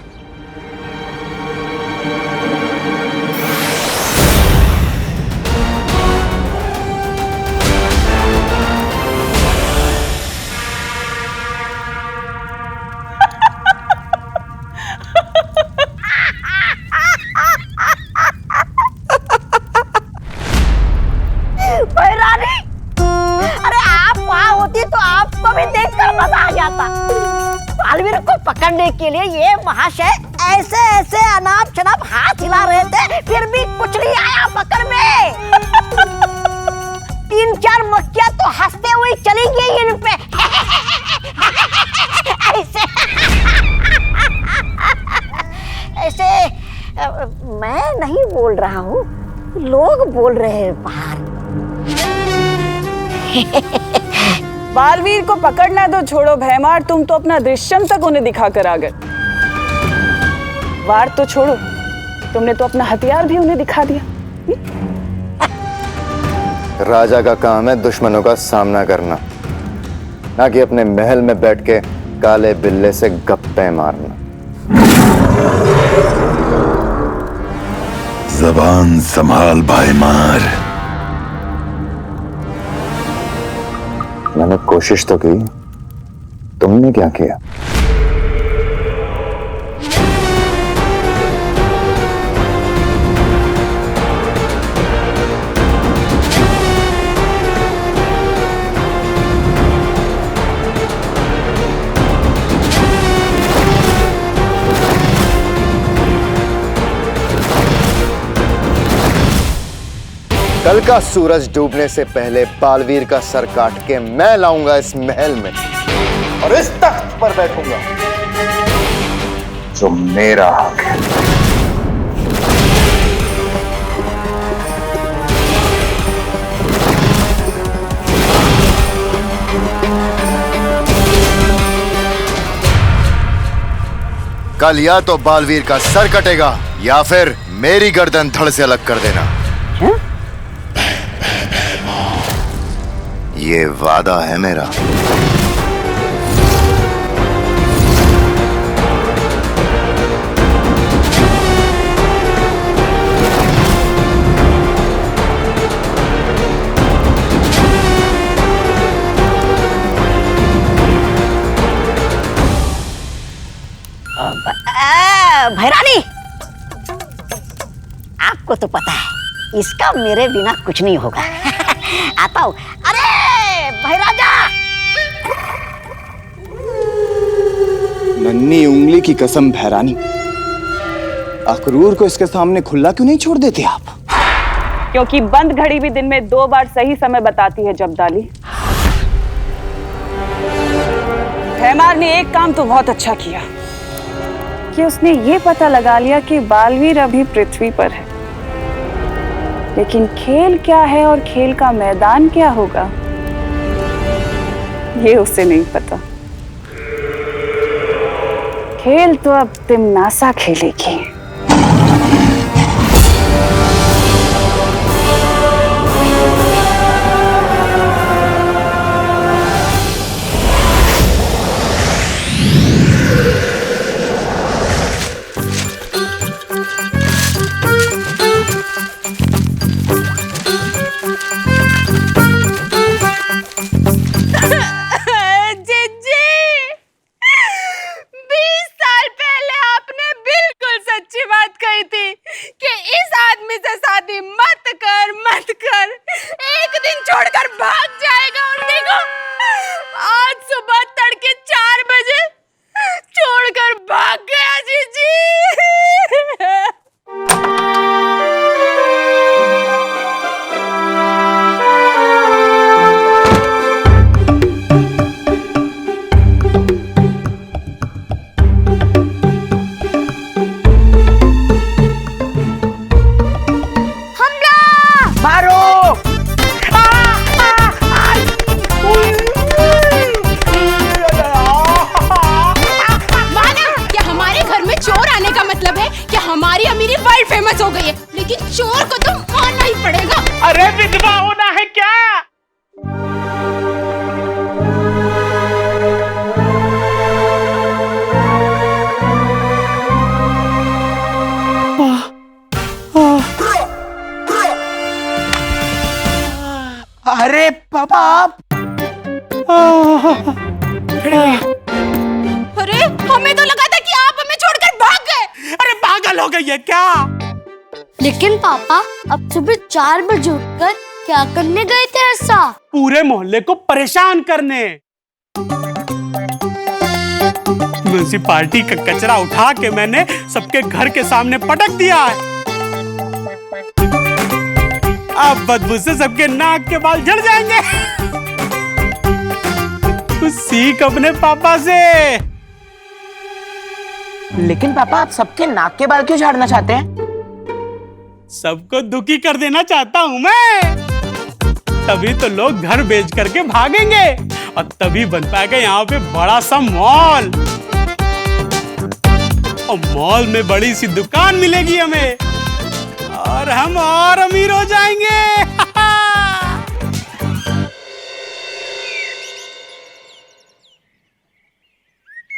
बालवीर को पकड़ने के लिए ये महाशय ऐसे ऐसे अनाप शनाप हाथ हिला रहे थे, फिर भी कुछ नहीं आया पकड़ में। 3-4 मक्खियां तो हंसते हुए चली गई इन पे। ऐसे ऐसे मैं नहीं बोल रहा हूँ, लोग बोल रहे हैं बाहर। बालवीर को पकड़ना तो छोड़ो भैमार, तुम तो अपना दृश्यम तक उन्हें दिखा कर आ गए। वार तो छोड़ो, तुमने तो अपना हथियार भी उन्हें दिखा दिया। राजा का काम है दुश्मनों का सामना करना, ना कि अपने महल में बैठ के काले बिल्ले से गप्पे मारना। जबान संभाल भाई मार। मैंने कोशिश तो की, तुमने क्या किया? कल का सूरज डूबने से पहले बालवीर का सर काट के मैं लाऊंगा इस महल में और इस तख्त पर बैठूंगा जो मेरा हक है। कल या तो बालवीर का सर कटेगा या फिर मेरी गर्दन धड़ से अलग कर देना। ये वादा है मेरा। भैरानी, आपको तो पता है इसका मेरे बिना कुछ नहीं होगा। आता हूँ। अरे भैराजा, नन्ही उंगली की कसम भैरानी, अक्रूर को इसके सामने खुला क्यों नहीं छोड़ देते आप? क्योंकि बंद घड़ी भी दिन में 2 बार सही समय बताती है जब्दाली। भैमार ने एक काम तो बहुत अच्छा किया कि उसने ये पता लगा लिया कि बालवीर अभी पृथ्वी पर है, लेकिन खेल क्या है और खेल का मैदान क्या होगा ये उसे नहीं पता। खेल तो अब तिमनासा खेलेगी। अरे पापा अरे हमें तो लगा था कि आप हमें छोड़कर भाग गए। अरे पागल हो गई है क्या? लेकिन पापा अब सुबह 4 बजे उठकर क्या करने गए थे ऐसा? पूरे मोहल्ले को परेशान करने। म्युनिसिपालिटी का कचरा उठा के मैंने सबके घर के सामने पटक दिया है। अब बदबू से सबके नाक के बाल झड़ जाएंगे। कुछ सीख अपने पापा से। लेकिन पापा आप सबके नाक के बाल क्यों झाड़ना चाहते हैं? सबको दुखी कर देना चाहता हूं मैं। तभी तो लोग घर बेच करके भागेंगे और तभी बन पाएगा यहाँ पे बड़ा सा मॉल। और मॉल में बड़ी सी दुकान मिलेगी हमें और हम और अमीर हो जाएंगे।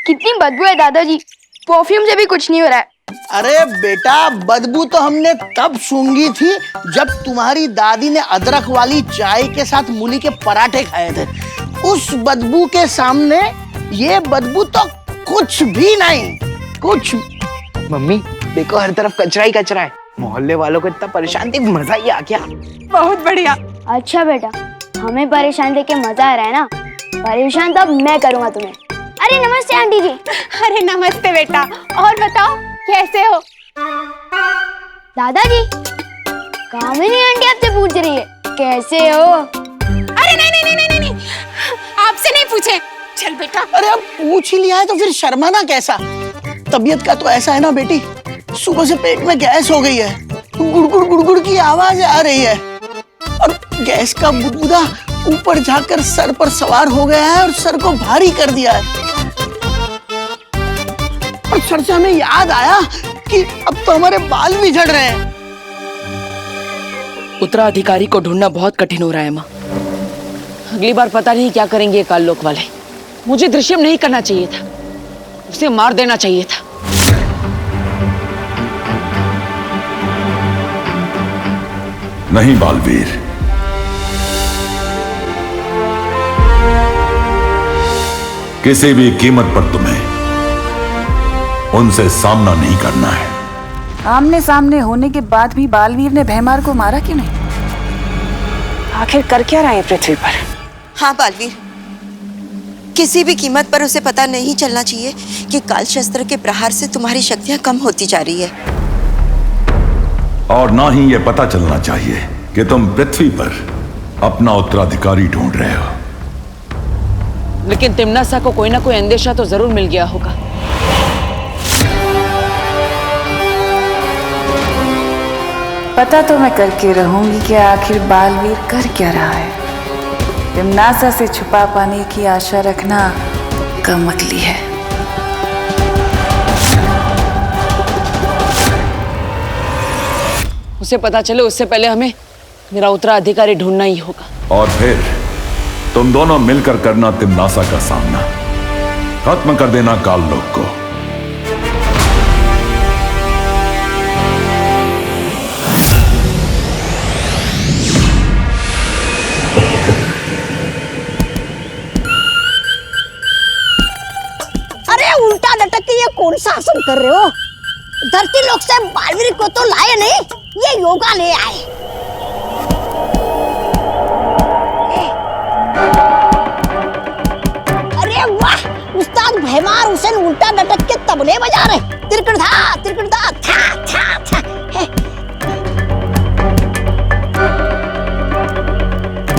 कितनी बदबू है दादाजी, परफ्यूम से भी कुछ नहीं हो रहा है। अरे बेटा, बदबू तो हमने तब सूंघी थी जब तुम्हारी दादी ने अदरक वाली चाय के साथ मूली के पराठे खाए थे। उस बदबू के सामने ये बदबू तो कुछ भी नहीं, कुछ। मम्मी देखो हर तरफ कचरा ही कचरा है। मोहल्ले वालों को इतना परेशान देख मजा ही आ गया। बहुत बढ़िया। अच्छा बेटा, हमें परेशान देख के मजा आ रहा है ना? परेशान तो अब मैं करूंगा तुम्हें। अरे नमस्ते आंटी जी। अरे नमस्ते बेटा, और बताओ कैसे हो? दादाजी, कामिनी आंटी आपसे पूछ रही है कैसे हो? अरे नहीं, आपसे नहीं पूछे। चल बेटा। अरे अब पूछ ही लिया है तो फिर शर्माना कैसा? तबीयत का तो ऐसा है ना बेटी, सुबह से पेट में गैस हो गई है, गुड़गुड़ गुड़गुड़ की आवाज आ रही है और गैस का बुदबुदा ऊपर जाकर सर पर सवार हो गया है और सर को भारी कर दिया है। और सर से हमें याद आया कि अब तो हमारे बाल भी झड़ रहे हैं। उत्तराधिकारी को ढूंढना बहुत कठिन हो रहा है माँ। अगली बार पता नहीं क्या करेंगे काललोक वाले। मुझे दृश्यम नहीं करना चाहिए था, उसे मार देना चाहिए था। नहीं बालवीर, किसी भी कीमत पर तुम्हें उनसे सामना नहीं करना है। आमने सामने होने के बाद भी बालवीर ने भैमार को मारा क्यों नहीं? आखिर कर क्या रहा है पृथ्वी पर? हाँ बालवीर, किसी भी कीमत पर उसे पता नहीं चलना चाहिए कि काल शस्त्र के प्रहार से तुम्हारी शक्तियां कम होती जा रही है। और ना ही ये पता चलना चाहिए कि तुम पृथ्वी पर अपना उत्तराधिकारी ढूंढ रहे हो। लेकिन तिम्नासा को कोई ना कोई अंदेशा तो जरूर मिल गया होगा। पता तो मैं करके रहूंगी कि आखिर बालवीर कर क्या रहा है। तिम्नासा से छुपा पाने की आशा रखना कम अकली है। उसे पता चले उससे पहले हमें मेरा उत्तराधिकारी ढूंढना ही होगा। और फिर तुम दोनों मिलकर करना तिम्नासा का सामना, खत्म कर देना काल लोक को। अरे उल्टा लटक के ये कौन सा आसन कर रहे हो? धरती लोक से बालवीर को तो लाए नहीं, ये योगा ले आए। अरे वाह, उस्ताद भैमार हुसैन उल्टा लटक के तबले बजा रहे। तिरकड़ा तिरकड़ा था था था।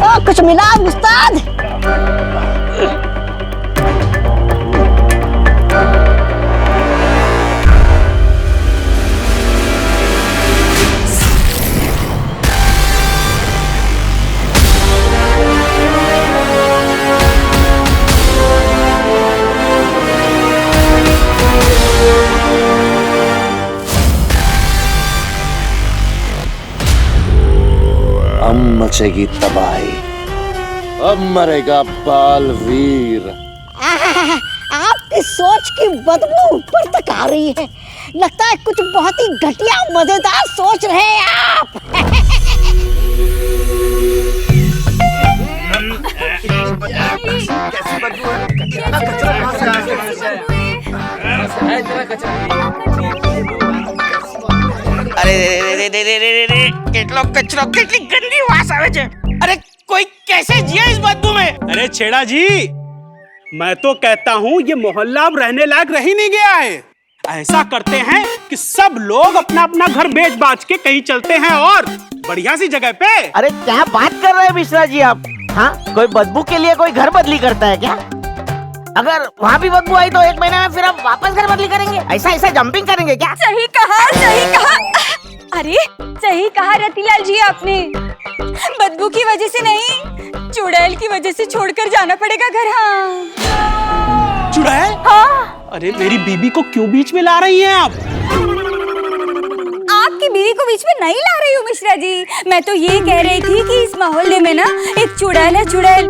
ओ कुछ मिला उस्ताद? अब मचेगी तबाही, अब मरेगा बालवीर। आपकी सोच की बदबू ऊपर तक आ रही है। लगता है कुछ बहुत ही घटिया मजेदार सोच रहे हैं आप। अरे रे रे रे रे रे रे કેટલો કચરો કેટલી ગંદી વાસ આવે છે। अरे कोई कैसे जिया इस बदबू में? अरे छेड़ा जी, मैं तो कहता हूँ ये मोहल्ला अब रहने लायक रह ही नहीं गया है। ऐसा करते हैं कि सब लोग अपना अपना घर बेच बाच के कहीं चलते हैं और बढ़िया सी जगह पे। अरे क्या बात कर रहे हैं मिश्रा जी आप? हाँ, कोई बदबू के लिए कोई घर बदली करता है क्या? अगर वहाँ भी बदबू आई तो 1 महीने में फिर हम वापस घर बदली करेंगे? ऐसा ऐसा जंपिंग करेंगे क्या? सही कहा, सही कहा। अरे सही कहा रतिलाल जी आपने। बदबू की वजह से नहीं, चुड़ैल की वजह से छोड़कर जाना पड़ेगा घर। हाँ। चुड़ैल? हाँ। अरे मेरी बीबी को क्यों बीच में ला रही हैं आप? आपकी बीवी को बीच में नहीं ला रही हूँ मिश्रा जी। मैं तो ये कह रही थी कि इस मोहल्ले में ना एक चुड़ैल है, चुड़ैल,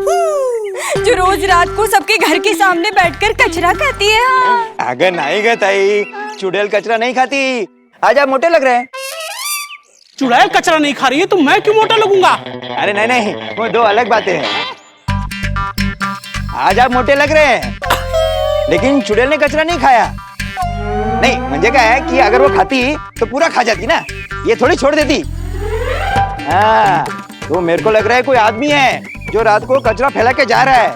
जो रोज रात को सबके घर के सामने बैठकर कचरा खाती है। हाँ। अगर नहीं गए ताई, चुड़ैल कचरा नहीं खाती। आज आप मोटे लग रहे हैं। चुड़ैल कचरा नहीं खा रही है तो मैं क्यों मोटा लगूंगा? अरे नहीं नहीं, वो दो अलग बातें हैं। आज आप मोटे लग रहे हैं, लेकिन चुड़ैल ने कचरा नहीं खाया। नहीं, मुझे क्या है कि अगर वो खाती तो पूरा खा जाती ना, ये थोड़ी छोड़ देती। हाँ, तो मेरे को लग रहा है कोई आदमी है जो रात को कचरा फैला के जा रहा है।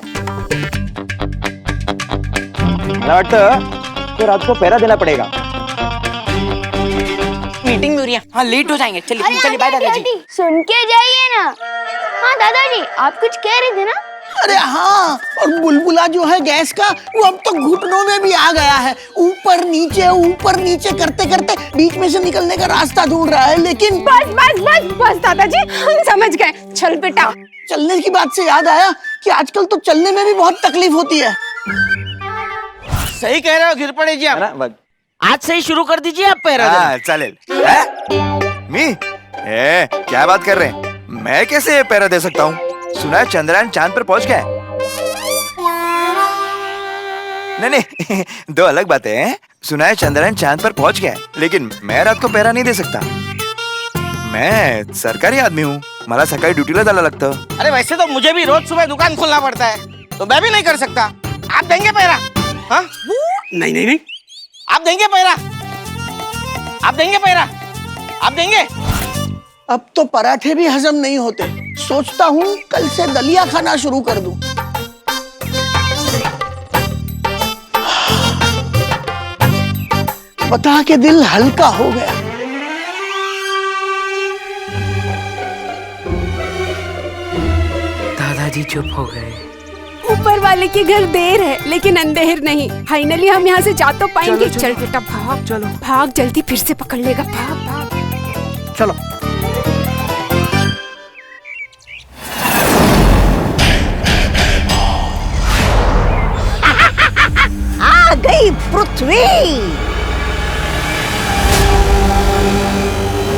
तो रात को पहरा देना पड़ेगा। मीटिंग में हो रही है। हाँ, लेट हो जाएंगे। चलिए चलिए, बाय दादाजी। सुन के जाइए ना। हाँ दादाजी, आप कुछ कह रहे थे ना? अरे हाँ, और बुलबुला जो है गैस का, वो अब तो घुटनों में भी आ गया है। ऊपर नीचे करते करते बीच में से निकलने का रास्ता ढूंढ रहा है। लेकिन बस दादाजी, हम समझ गए। चल बेटा। चलने की बात से याद आया कि आजकल तो चलने में भी बहुत तकलीफ होती है। सही कह रहे हो घिरपड़े जी आप। आज से ही शुरू कर दीजिए आप पैरा। हाँ, चलेल। मी, क्या बात कर रहे हैं? मैं कैसे ये पैरा दे सकता हूँ? सुना है चंद्रयान चांद पर पहुंच गया। नहीं, दो अलग बातें हैं। सुना है चंद्रयान चांद पर पहुंच गया, लेकिन मैं रात को पैरा नहीं दे सकता। मैं सरकारी आदमी हूँ, मला सकाळी ड्यूटीला जाना लगता। अरे वैसे तो मुझे भी रोज सुबह दुकान खोलना पड़ता है, तो मैं भी नहीं कर सकता। आप देंगे पैरा? हाँ? नहीं नहीं नहीं, आप देंगे पैरा? आप देंगे पैरा? आप देंगे? अब तो पराठे भी हजम नहीं होते। सोचता हूँ कल से दलिया खाना शुरू कर दूं। बता के दिल हल्का हो गया। दादाजी चुप हो गए। ऊपर वाले के घर देर है लेकिन अंधेर नहीं। फाइनली हम यहाँ से जा तो पाएंगे। चलो, चल बेटा भाग, चलो भाग, जल्दी फिर से पकड़ लेगा। भाग भाग चलो। आ गई पृथ्वी।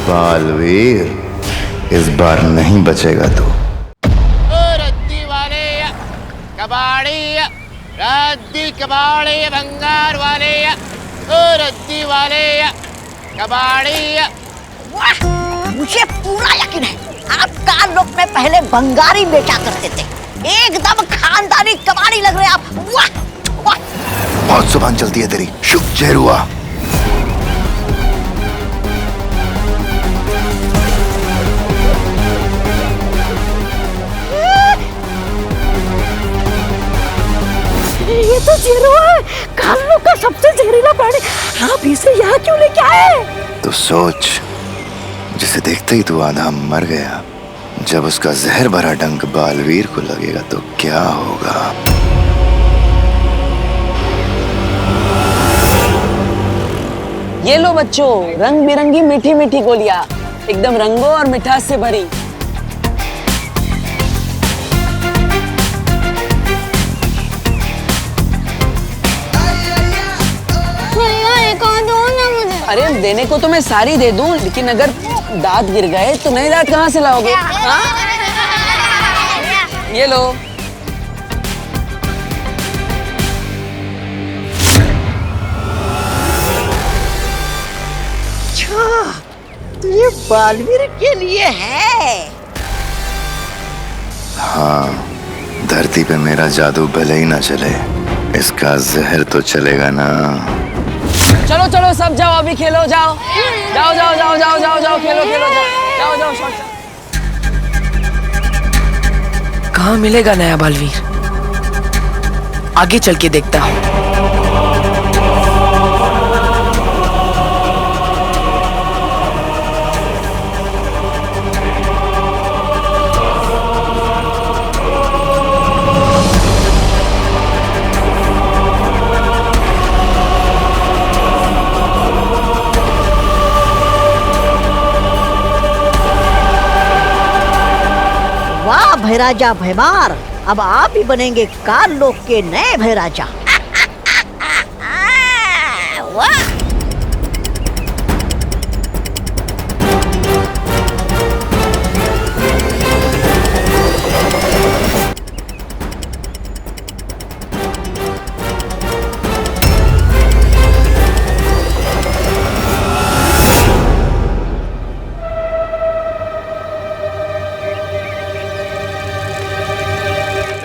बालवीर, इस बार नहीं बचेगा तू। कबाड़ी रद्दी कबाड़ी भंगार वाले रद्दी वाले कबाड़ी। वाह, मुझे पूरा यकीन है आप कार लोग में पहले बंगारी बेचा करते थे। एकदम खानदानी कबाड़ी लग रहे आप। वाह वाह, बहुत जुबान चलती है तेरी। शुभ जहरुआ। ये तो जीरो है, कालों का सबसे जहरीला प्राणी। आप इसे यहाँ क्यों लेके आए? तो सोच, जिसे देखते ही तू आधा मर गया, जब उसका जहर भरा डंक बालवीर को लगेगा तो क्या होगा। ये लो बच्चों, रंग बिरंगी मीठी मीठी गोलियां, एकदम रंगों और मिठास से भरी। अरे देने को तो मैं सारी दे दूं, लेकिन अगर दांत गिर गए तो नए दांत कहाँ से लाओगे? हाँ? ये लो। अच्छा, तो ये बालवीर के लिए है। हाँ, धरती पे मेरा जादू भले ही ना चले, इसका जहर तो चलेगा ना। चलो चलो सब जाओ, अभी खेलो, जाओ जाओ जाओ जाओ जाओ जाओ जाओ, खेलो खेलो, जाओ जाओ जाओ। कहाँ मिलेगा नया बालवीर? आगे चल के देखता हूँ। वाह भैराजा भैमार, अब आप ही बनेंगे काल लोक के नए भैराजा। वाह,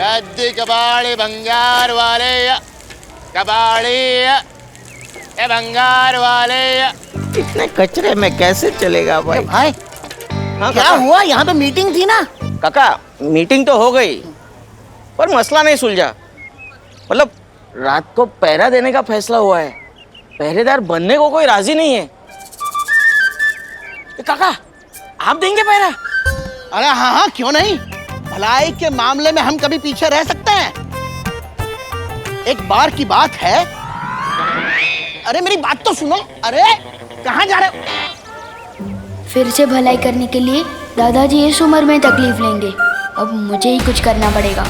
रद्दी कबाड़ी भंगार वाले कबाड़ी ए भंगार वाले। इतने कचरे में कैसे चलेगा भाई? भाई हाँ, क्या काका। हुआ? यहाँ पे मीटिंग थी ना। काका, मीटिंग तो हो गई पर मसला नहीं सुलझा। मतलब रात को पहरा देने का फैसला हुआ है, पहरेदार बनने को कोई राजी नहीं है। काका, आप देंगे पहरा? अरे हाँ हाँ, क्यों नहीं। भलाई के मामले में हम कभी पीछे रह सकते हैं? एक बार की बात है। अरे मेरी बात तो सुनो। अरे कहाँ जा रहे हो? फिर से भलाई करने के लिए दादाजी इस उम्र में तकलीफ लेंगे। अब मुझे ही कुछ करना पड़ेगा।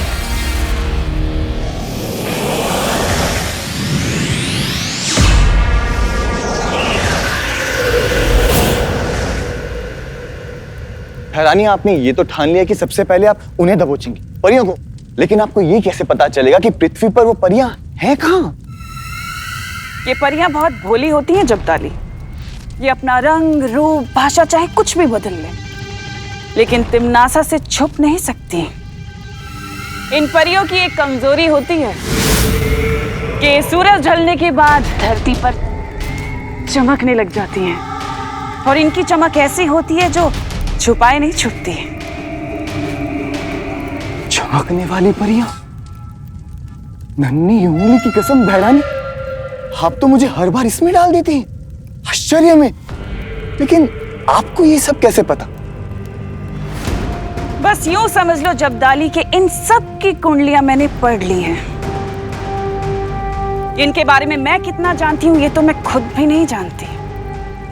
हैरानी, आपने ये तो ठान लिया कि सबसे पहले आप उन्हें दबोचेंगे, परियों को, लेकिन आपको ये कैसे पता चलेगा कि पृथ्वी पर वो परियां हैं कहाँ? ये परियां बहुत भोली होती हैं जब्दाली। ये अपना रंग, रूप, भाषा चाहे कुछ भी बदल ले, लेकिन तिमनासा से छुप नहीं सकती। इन परियों की एक कमजोरी होती है कि सूरज ढलने के बाद धरती पर चमकने लग जाती हैं, और इनकी चमक ऐसी होती है जो छुपाए नहीं छुपती। चमकने वाली परियां? नन्ही उंगली की कसम भैरानी, आप तो मुझे हर बार इसमें डाल देती हैं। आश्चर्य में। लेकिन आपको ये सब कैसे पता? बस यूं समझ लो जब्दाली के इन सब की कुंडलियां मैंने पढ़ ली हैं। इनके बारे में मैं कितना जानती हूँ ये तो मैं खुद भी नहीं जानती,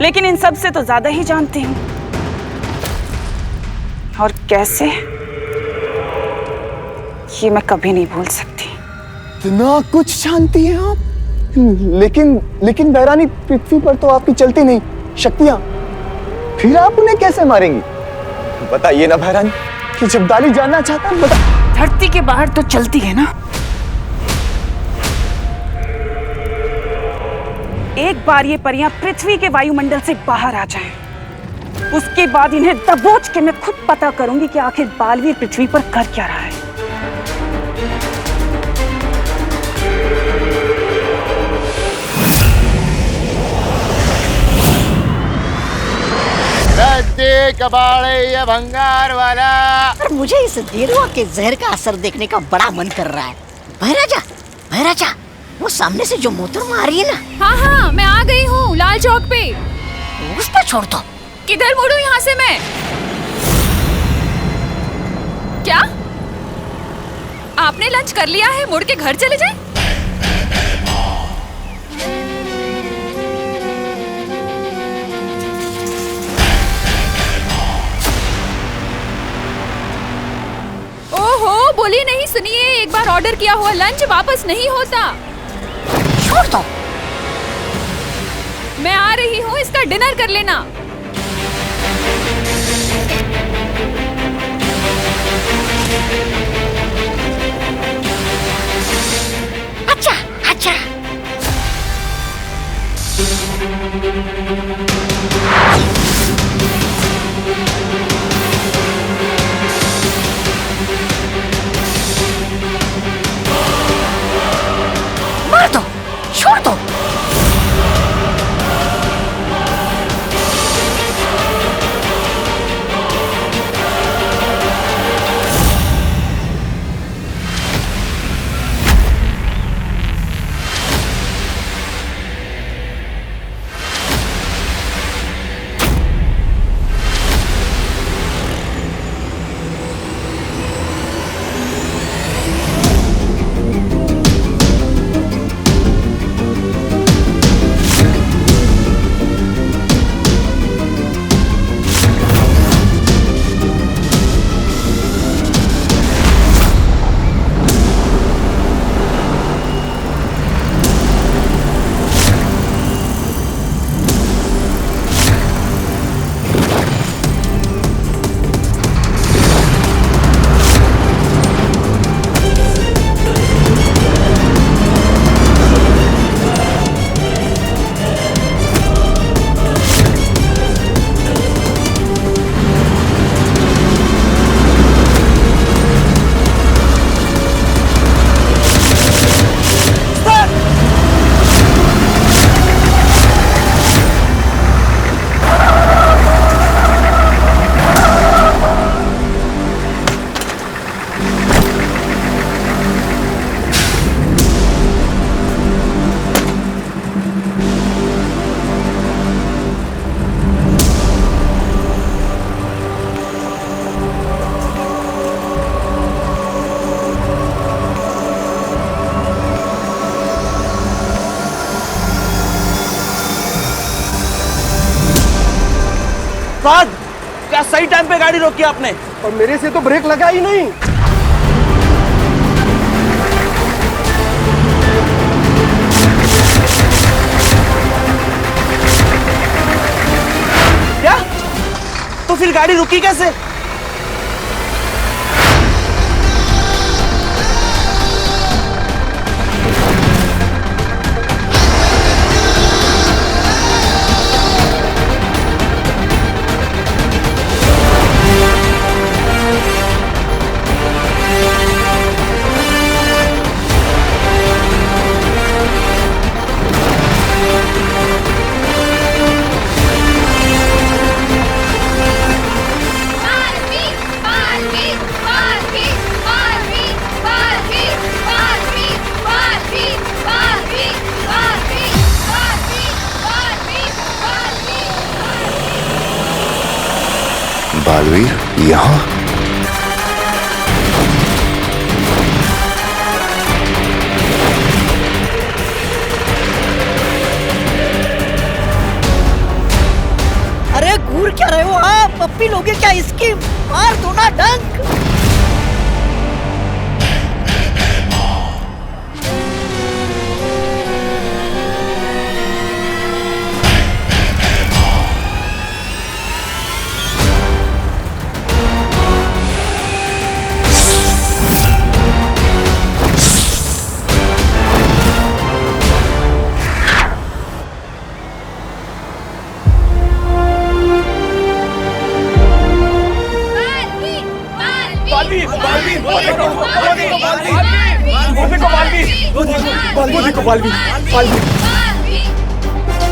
लेकिन इन सब से तो ज्यादा ही जानती हूँ। और कैसे, ये मैं कभी नहीं भूल सकती। इतना कुछ जानती हैं आप? लेकिन बहरानी, पृथ्वी पर तो आपकी चलती नहीं शक्तियां, फिर आप उन्हें कैसे मारेंगी? बताइए ना बहरानी, कि जब्दाली जानना चाहता है, बता। धरती के बाहर तो चलती है ना। एक बार ये परियां पृथ्वी के वायुमंडल से बाहर आ जाएं, उसके बाद इन्हें दबोच के मैं खुद पता करूंगी कि आखिर बालवीर पृथ्वी पर कर क्या रहा है। कबाड़े ये भंगार वाला। पर मुझे इस देरुआ के जहर का असर देखने का बड़ा मन कर रहा है। भैराजा, वो सामने से जो मोटर मारी है ना। हाँ, मैं आ गई हूँ लाल चौक पे। उस पर छोड़ दो। किधर मुड़ूं यहाँ से मैं? क्या आपने लंच कर लिया है? मुड़ के घर चले जाए। ओहो, बोलिए नहीं, सुनिए, एक बार ऑर्डर किया हुआ लंच वापस नहीं होता। छोड़ दो। मैं आ रही हूँ, इसका डिनर कर लेना। अच्छा। मार दो, छोड़ दो। क्या सही टाइम पे गाड़ी रोकी आपने? और मेरे से तो ब्रेक लगा ही नहीं। क्या? तो फिर गाड़ी रुकी कैसे? बालवीर यहाँ? अरे घूर क्या रहे हो आप? पप्पी लोगे क्या इसकी? मार दो ना डंक।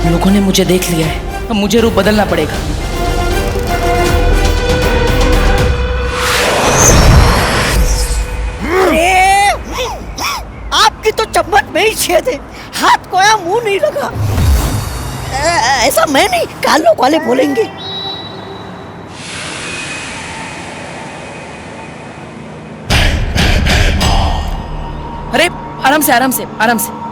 लोगों ने मुझे देख लिया है, अब मुझे रूप बदलना पड़ेगा। अरे आपकी तो चम्मच में ही छेद है, हाथ कोया मुंह नहीं लगा। ऐसा मैं नहीं, कालों वाले बोलेंगे। अरे आराम से आराम से आराम से।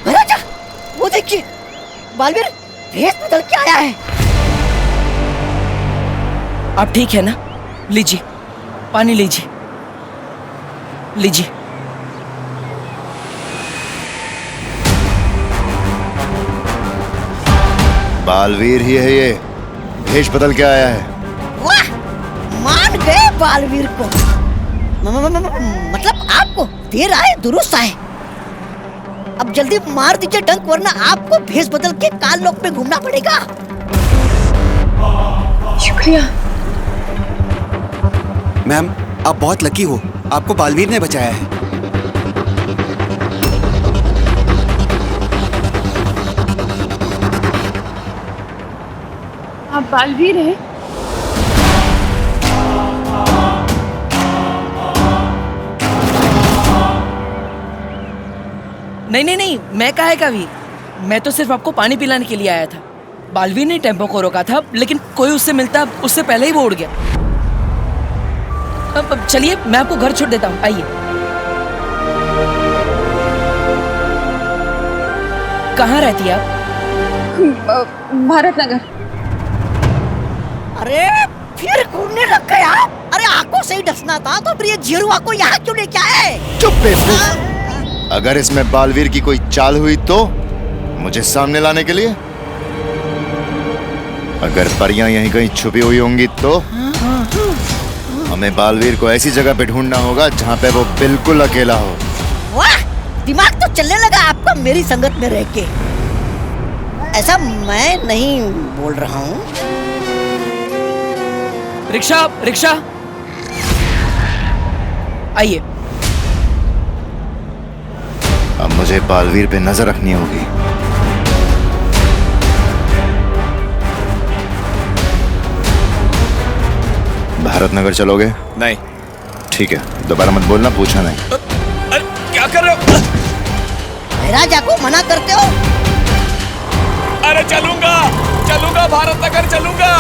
महाराजा, वो देखिए बालवीर भेष बदल के आया है। आप ठीक है ना? लीजिए पानी लीजिए, लीजिए। बालवीर ही है ये, भेष बदल के आया है। वाह, मान गए बालवीर को। मतलब आपको देर आए दुरुस्त आए। अब जल्दी मार दीजिए डंक, वरना आपको भेष बदल के काल लोक में घूमना पड़ेगा। शुक्रिया मैम, आप बहुत लकी हो, आपको बालवीर ने बचाया है। आप बालवीर हैं? नहीं नहीं नहीं, मैं काहे का वीर? मैं तो सिर्फ आपको पानी पिलाने के लिए आया था। बालवीर ने टेम्पो को रोका था, लेकिन कोई उससे मिलता उससे पहले ही वो उड़ गया। अब चलिए मैं आपको घर छोड़ देता हूँ, आइए। कहाँ रहती है आप? भारत नगर। अरे फिर घूमने लग गए आप? अरे आंखों से ही डसना था तो फिर ये जीरुआ को यहाँ क्यों लेके आए? चुप बेवकूफ। अगर इसमें बालवीर की कोई चाल हुई तो मुझे सामने लाने के लिए? अगर परियां यहीं कहीं छुपी हुई होंगी तो हमें बालवीर को ऐसी जगह पे ढूंढना होगा जहाँ पे वो बिल्कुल अकेला हो। वाह, दिमाग तो चलने लगा आपका मेरी संगत में रह के। ऐसा मैं नहीं बोल रहा हूँ। रिक्शा रिक्शा, आइए। अब मुझे बालवीर पे नजर रखनी होगी। भारत नगर चलोगे? नहीं। ठीक है, दोबारा मत बोलना, पूछा नहीं। अरे क्या कर रहे हो? राजा को मना करते हो? अरे चलूंगा, चलूंगा, भारत नगर चलूंगा।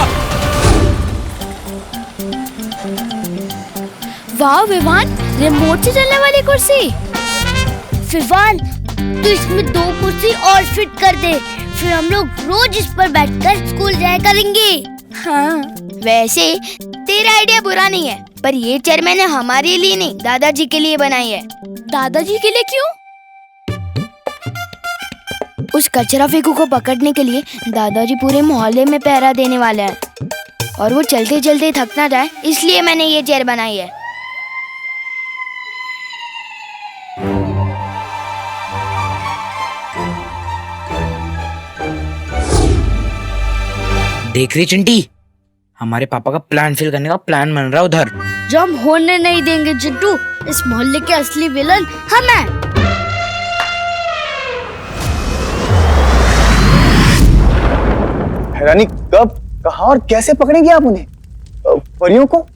वाह विवान, रिमोट से चलने वाली कुर्सी। विवान, तू इसमें 2 कुर्सी और फिट कर दे, फिर हम लोग रोज इस पर बैठकर स्कूल जाया करेंगे। हाँ, वैसे तेरा आइडिया बुरा नहीं है, पर ये चेयर मैंने हमारे लिए नहीं, दादाजी के लिए बनाई है। दादाजी के लिए क्यों? उस कचरा फेंकू को पकड़ने के लिए दादाजी पूरे मोहल्ले में पहरा देने वाले हैं, और वो चलते चलते थक ना जाए, इसलिए मैंने ये चेयर बनाई है। देख रही चिंटी, हमारे पापा का प्लान फेल करने का प्लान बन रहा है उधर। जो हम होने नहीं देंगे चिट्टू, इस मोहल्ले के असली विलन हम हैं। हैरानी, कब, कहाँ और कैसे पकड़ेंगे आप उन्हें? परियों को?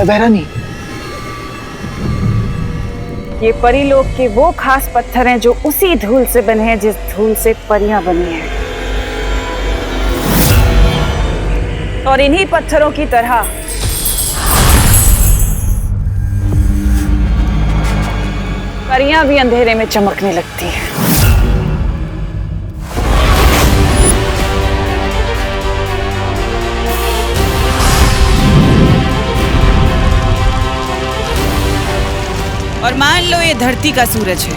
बहरानी? ये परीलोक के वो खास पत्थर हैं जो उसी धूल से बने हैं जिस धूल से परियां बनी हैं। और इन्हीं पत्थरों की तरह परियां भी अंधेरे में चमकने लगती हैं। और मान लो ये धरती का सूरज है।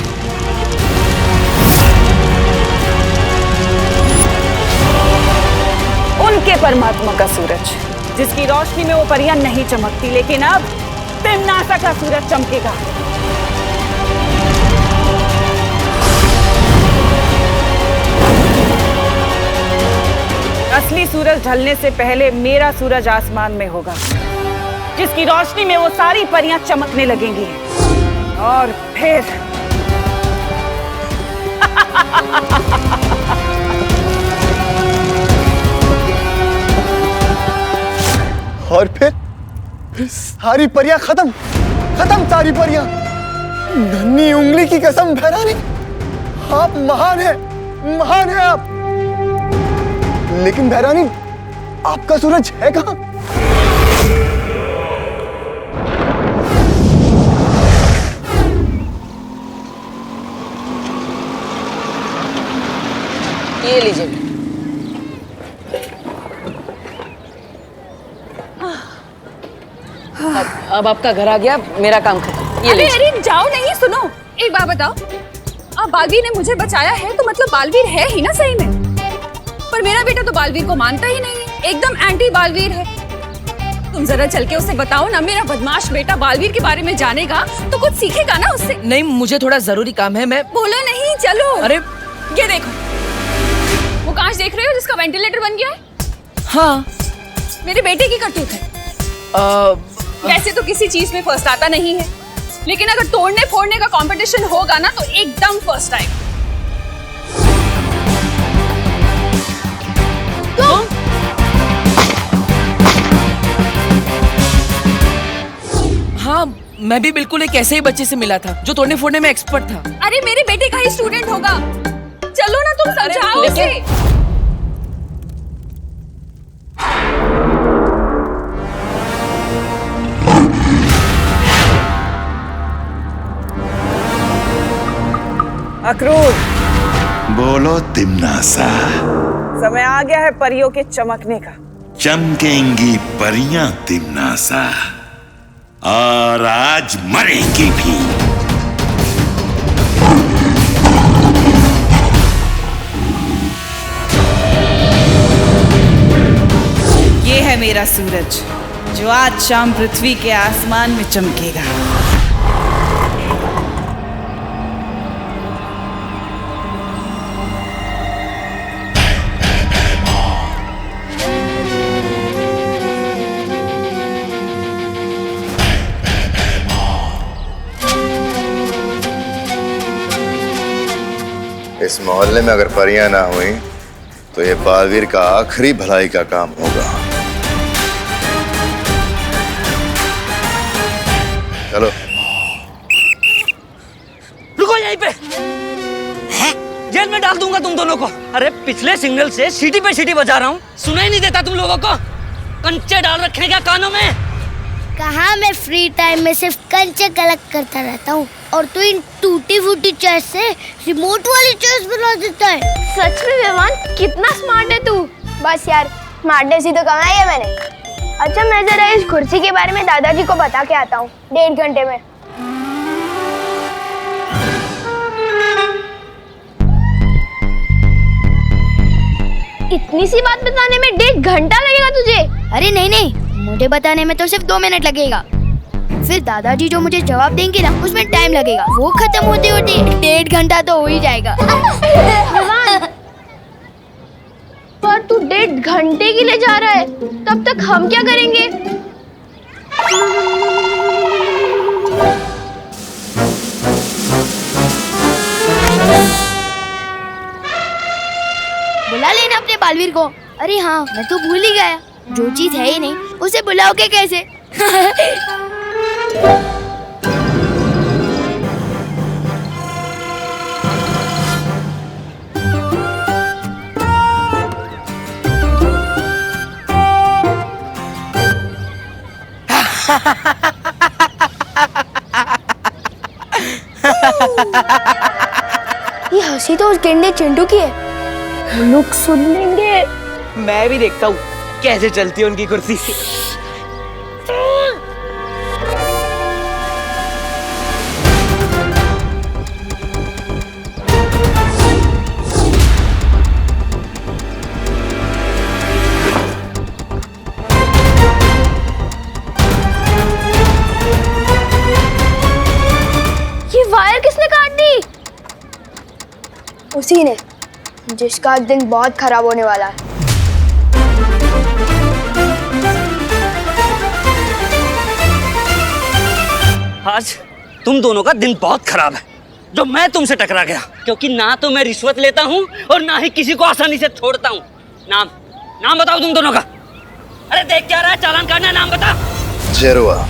उनके परमात्मा का सूरज, जिसकी रोशनी में वो परियां नहीं चमकती, लेकिन अब तिम्नासा का सूरज चमकेगा। असली सूरज ढलने से पहले मेरा सूरज आसमान में होगा, जिसकी रोशनी में वो सारी परियां चमकने लगेंगी। और फिर और फिर सारी परियां खत्म सारी परियां। नन्ही उंगली की कसम बहरानी, आप महान है आप। लेकिन बहरानी, आपका सूरज है कहां? ये लीजिए। अब आपका घर आ गया, मेरा काम खत्म। ये लीजिए। अरे जाओ नहीं, सुनो एक बात बताओ। अब बालवीर ने मुझे बचाया है तो मतलब बालवीर है ही ना सही में। पर मेरा बेटा तो बालवीर को मानता ही नहीं है, एकदम एंटी बालवीर है। तुम जरा चल के उसे बताओ ना, मेरा बदमाश बेटा बालवीर के बारे में जानेगा तो कुछ सीखेगा ना उससे। नहीं, मुझे थोड़ा जरूरी काम है। मैं बोलो नहीं, चलो। अरे ये देखो, वो कांच देख रहे हो जिसका वेंटिलेटर बन गया है? हाँ, मेरे बेटे की करतूत है। वैसे तो किसी चीज में फर्स्ट आता नहीं है, लेकिन अगर तोड़ने फोड़ने का कंपटीशन होगा ना तो एकदम फर्स्ट आएगा। हाँ, मैं भी बिल्कुल एक ऐसे ही बच्चे से मिला था जो तोड़ने फोड़ने में एक्सपर्ट था। अरे मेरे बेटे का ही स्टूडेंट होगा। चलो ना, तुम समझाओ उसे। अक्रूर, बोलो तिम्नासा। समय आ गया है परियों के चमकने का। चमकेंगी परियां तिम्नासा, और आज मरेंगी भी। ये है मेरा सूरज जो आज शाम पृथ्वी के आसमान में चमकेगा। इस मोहल्ले में अगर परियां ना हुई तो ये बालवीर का आखिरी भलाई का काम होगा। चलो। रुको यहीं पे। जेल में डाल दूंगा तुम दोनों को। अरे पिछले सिग्नल से सीटी पे सीटी बजा रहा हूँ, सुनाई नहीं देता तुम लोगों को? कंचे डाल रखे क्या कानों में? कहाँ मैं फ्री टाइम में सिर्फ कंचे कलेक्ट करता रहता हूँ और तू इन टूटी फूटी चेस से रिमोट वाली चेस बना देता है। सच में विवान, कितना स्मार्ट है तू। बस यार, स्मार्टनेस ही तो कमाई है मैंने। अच्छा, मैं जरा इस कुर्सी के बारे में दादाजी को बता के आता हूँ 1.5 घंटे में। इतनी सी बात बताने में 1.5 घंटा लगेगा तुझे? अरे नहीं नहीं, मुझे बताने में तो सिर्फ 2 मिनट लगेगा। फिर दादाजी जो मुझे जवाब देंगे ना, उसमें टाइम लगेगा। वो खत्म होते होते 1.5 घंटा तो हो ही जाएगा। पर तू 1.5 घंटे के लिए जा रहा है, तब तक हम क्या करेंगे? बुला लेना अपने बालवीर को। अरे हाँ, मैं तो भूल ही गया, जो चीज है ही नहीं उसे बुलाओगे कैसे? ये हंसी तो उस गेंडे चिंटू की है। लोग सुन लेंगे। मैं भी देखता हूँ कैसे चलती है उनकी कुर्सी। ये वायर किसने काट दी? उसी ने, जिसका दिन बहुत खराब होने वाला है। आज तुम दोनों का दिन बहुत खराब है, जो मैं तुमसे टकरा गया, क्योंकि ना तो मैं रिश्वत लेता हूँ और ना ही किसी को आसानी से छोड़ता हूँ। नाम बताओ तुम दोनों का। अरे देख क्या रहा है, चालान काटना है, नाम बता। जेरुआ।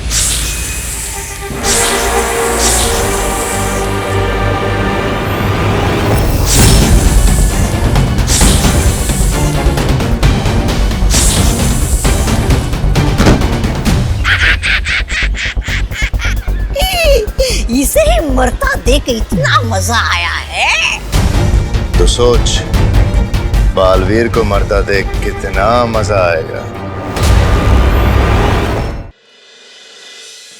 इसे ही मरता देख इतना मजा आया है। तो सोच, बालवीर को मरता देख कितना मजा आएगा।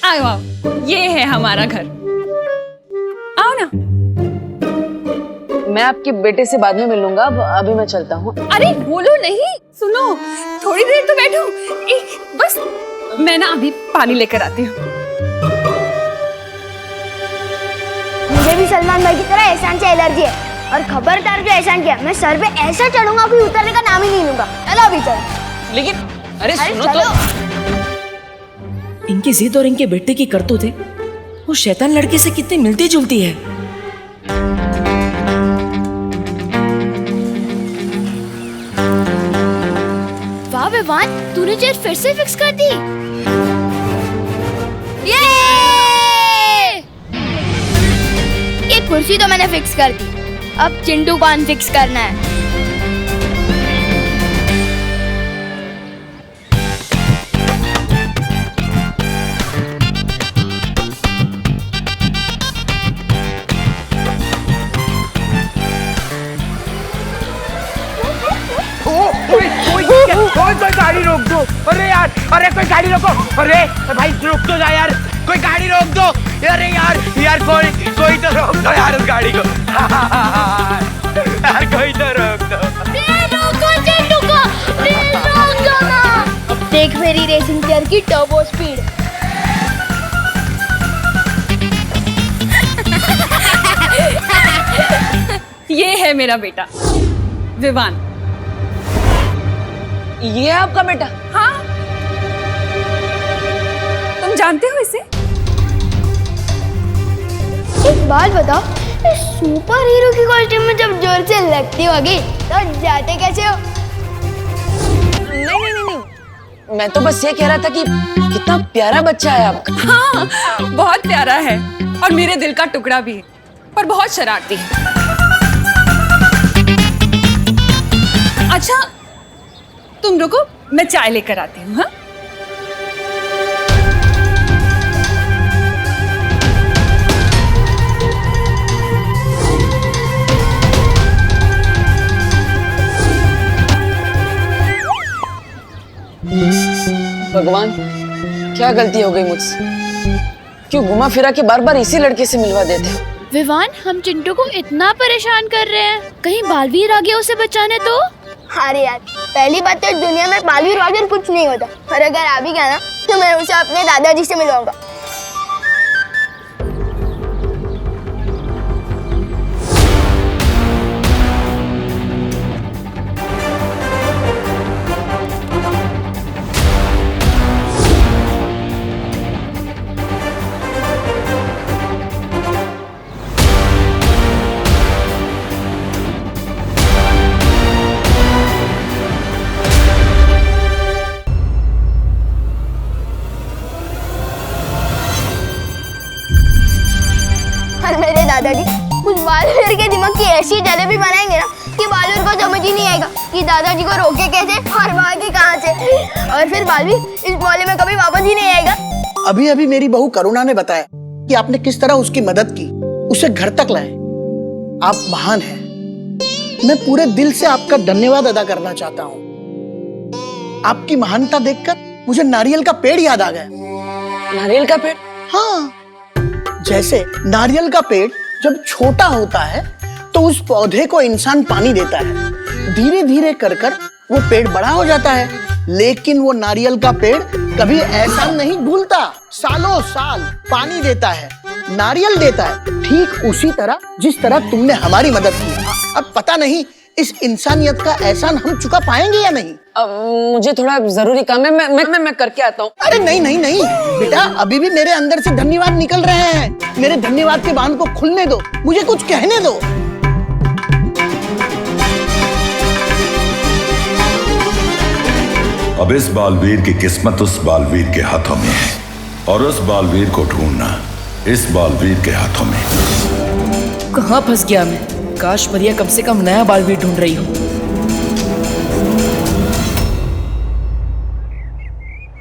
आओ आओ, ये है हमारा घर। आओ ना। मैं आपके बेटे से बाद में मिलूंगा, अभी मैं चलता हूँ। अरे बोलो नहीं, सुनो, थोड़ी देर तो बैठो। बस मैं ना अभी पानी लेकर आती हूँ। मुझे भी सलमान भाई की तरह एहसान से एलर्जी है, और खबरदार जो एहसान किया, मैं सर पे ऐसा चढ़ूंगा कि उतरने का नाम ही नहीं लूंगा। चलो अभी चलो। लेकिन अरे सुनो तो। इनकी जिद और इनके बेटे की करतूतें वो शैतान लड़के से कितनी मिलती जुलती है। वाह विवान, तूने चेयर फिर से फिक्स कर दी। ये कुर्सी तो मैंने फिक्स कर दी, अब चिंटू को अनफिक्स करना है। कोई गाड़ी रोक दो। अरे यार, अरे कोई गाड़ी रोको। अरे भाई रुक तो जा यार, कोई गाड़ी रोक दो। अरे यार कोई तो रोक दो यार उस गाड़ी को। यार कोई तो रोक दो। अब देख मेरी रेसिंग चेयर की टर्बो स्पीड। ये है मेरा बेटा विवान। ये है आपका बेटा? हाँ, तुम जानते हो इसे? एक बात बताओ, सुपर हीरो की कॉस्ट्यूम में जब जोर से लगती होगी तो जाते कैसे हो? नहीं, मैं तो बस ये कह रहा था कि कितना प्यारा बच्चा है आपका। हाँ, बहुत प्यारा है और मेरे दिल का टुकड़ा भी है, पर बहुत शरारती है। अच्छा तुम रुको, मैं चाय लेकर आती हूँ। हाँ, भगवान, क्या गलती हो गई मुझसे? क्यों घुमा फिरा के बार बार इसी लड़के से मिलवा देते हो? विवान, हम चिंटू को इतना परेशान कर रहे हैं, कहीं बालवीर आ गया उसे बचाने तो? अरे यार, पहली बात तो दुनिया में बालवीर वालवीर कुछ नहीं होता, और अगर आ भी गया ना तो मैं उसे अपने दादाजी से मिलवाऊंगा। बालवीर के दिमाग की ऐसी जलेबी बनाएंगे ना कि बालवीर को समझ ही नहीं आएगा कि दादाजी को रोके कैसे और भागे कहाँ से। और फिर बालवीर इस मोहल्ले में कभी वापस ही नहीं आएगा। अभी अभी मेरी बहू करुणा ने बताया कि आपने किस तरह उसकी मदद की, उसे घर तक लाए। आप महान हैं। मैं पूरे दिल से आपका धन्यवाद अदा करना चाहता हूँ। आपकी महानता देखकर मुझे नारियल का पेड़ याद आ गया। नारियल का पेड़? हाँ, जैसे नारियल का पेड़ जब छोटा होता है तो उस पौधे को इंसान पानी देता है, धीरे धीरे कर कर वो पेड़ बड़ा हो जाता है। लेकिन वो नारियल का पेड़ कभी ऐसा नहीं भूलता, सालों साल पानी देता है, नारियल देता है, ठीक उसी तरह जिस तरह तुमने हमारी मदद की। अब पता नहीं इस इंसानियत का एहसान हम चुका पाएंगे या नहीं। मुझे थोड़ा जरूरी काम है, मैं करके आता हूँ। अरे नहीं नहीं नहीं बेटा, अभी भी मेरे अंदर से धन्यवाद निकल रहे हैं। मेरे धन्यवाद के बांध को खुलने दो, मुझे कुछ कहने दो। अब इस बालवीर की किस्मत उस बालवीर के हाथों में है और उस बालवीर को ढूंढना इस बालवीर के हाथों में। कहाँ फंस गया मैं? काश परिया कम से कम नया बालवीर ढूंढ रही हो।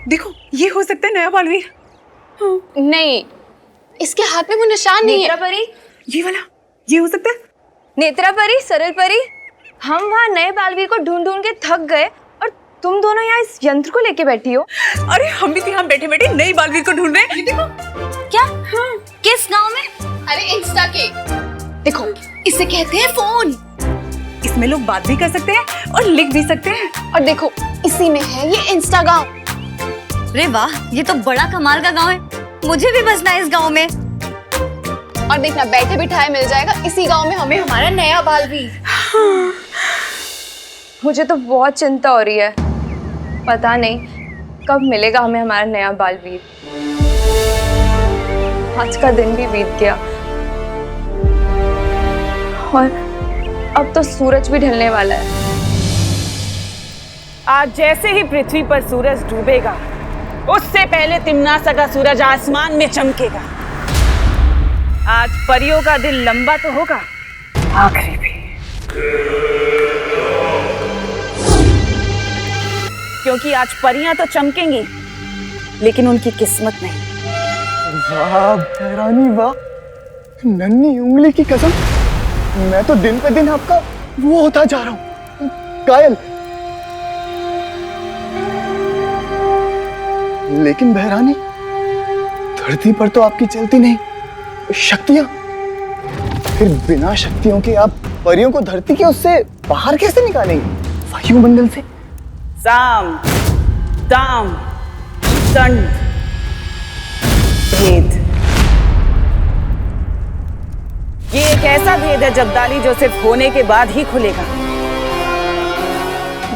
देखो, ये हो सकता है नया बालवीर। नहीं, इसके हाथ में वो निशान नहीं है। नेत्रा परी, ये वाला, ये हो सकता है। नेत्रा परी, सरल परी, हम वहाँ नए बालवीर को ढूंढ ढूंढ के थक गए और तुम दोनों यहाँ इस यंत्र को लेके बैठी हो। अरे हम भी यहाँ बैठे बैठे नए बालवीर को ढूंढ रहे हैं। देखो क्या? किस गांव में? अरे इंस्टा के। देखो, इसे कहते हैं फोन। इसमें लोग बात भी कर सकते हैं और लिख भी सकते हैं। और देखो, इसी में है ये इंस्टा गांव। अरे वाह, ये तो बड़ा कमाल का गांव है। मुझे भी बसना है इस गांव में। और देखना, बैठे बिठाए मिल जाएगा इसी गांव में हमें हमारा नया बालवीर। मुझे तो बहुत चिंता हो रही है। पता नहीं कब मिलेगा हमें हमारा नया बालवीर। आज का दिन भी बीत गया और अब तो सूरज भी ढलने वाला है। आज जैसे ही पृथ्वी पर सूरज डूबेगा, उससे पहले तिम्नासा का सूरज आसमान में चमकेगा। आज परियों का दिन लंबा तो होगा, आखिरी भी। क्योंकि आज परियां तो चमकेंगी, लेकिन उनकी किस्मत नहीं। वाह भैरानी वाह, नन्ही उंगली की कसम, मैं तो दिन पे दिन आपका वो होता जा रहा हूँ, कायल। लेकिन भैरानी, धरती पर तो आपकी चलती नहीं शक्तियां, फिर बिना शक्तियों के आप परियों को धरती के उससे बाहर कैसे निकालेंगे, वायुमंडल से? साम, दाम, दंड, भेद। ये एक ऐसा भेद है जब्दाली जो सिर्फ होने के बाद ही खुलेगा।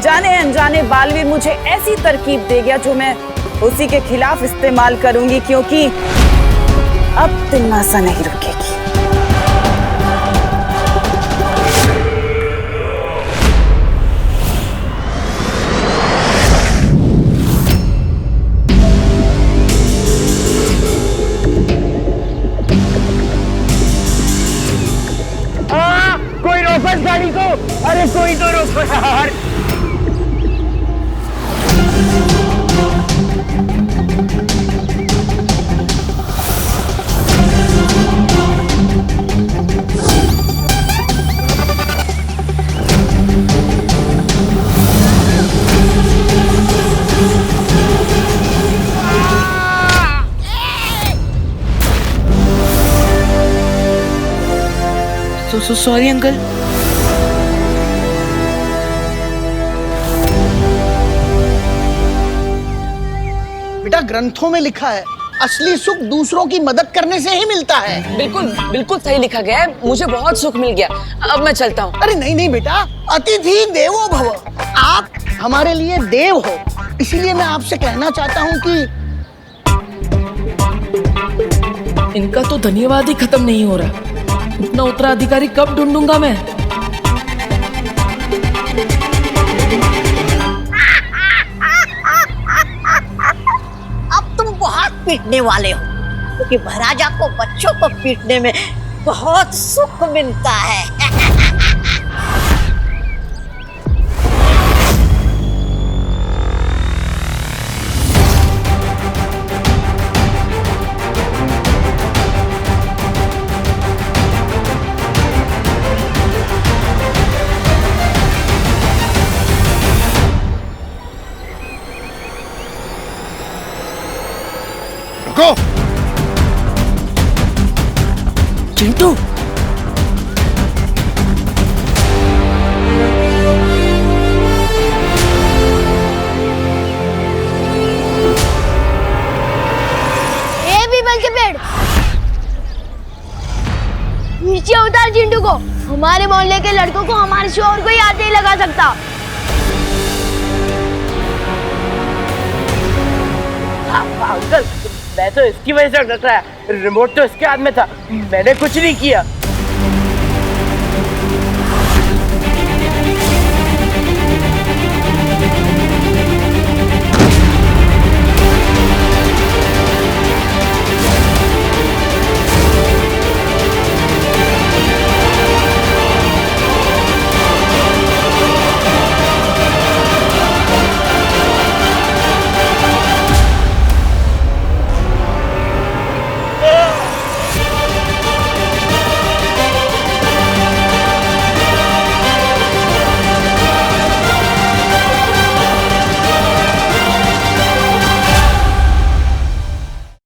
जाने अनजाने बालवीर मुझे ऐसी तरकीब दे गया जो मैं उसी के खिलाफ इस्तेमाल करूंगी, क्योंकि अब तिम्नासा नहीं रुकेगी। कोई रोको इस गाड़ी को। अरे कोई तो रोको यार। Sorry uncle. बेटा, ग्रंथों में लिखा है असली सुख दूसरों की मदद करने से ही मिलता है। बिल्कुल बिल्कुल सही लिखा गया है। मुझे बहुत सुख मिल गया। अब मैं चलता हूँ। अरे नहीं नहीं बेटा, अतिथि देवो भव। आप हमारे लिए देव हो, इसीलिए मैं आपसे कहना चाहता हूँ कि इनका तो धन्यवाद ही खत्म नहीं हो रहा। इतना उत्तराधिकारी कब ढूंढूंगा मैं? अब तुम बहुत पीटने वाले हो, क्योंकि महाराजा को बच्चों को पीटने में बहुत सुख मिलता है। रुको। चिंटू, ए पीपल के पेड़, नीचे उतार चिंटू को। हमारे मोहल्ले के लड़कों को हमारे शोर कोई हाथ नहीं लगा सकता। अंकल, मैं तो इसकी वजह से डर रहा है। रिमोट तो इसके हाथ में था, मैंने कुछ नहीं किया।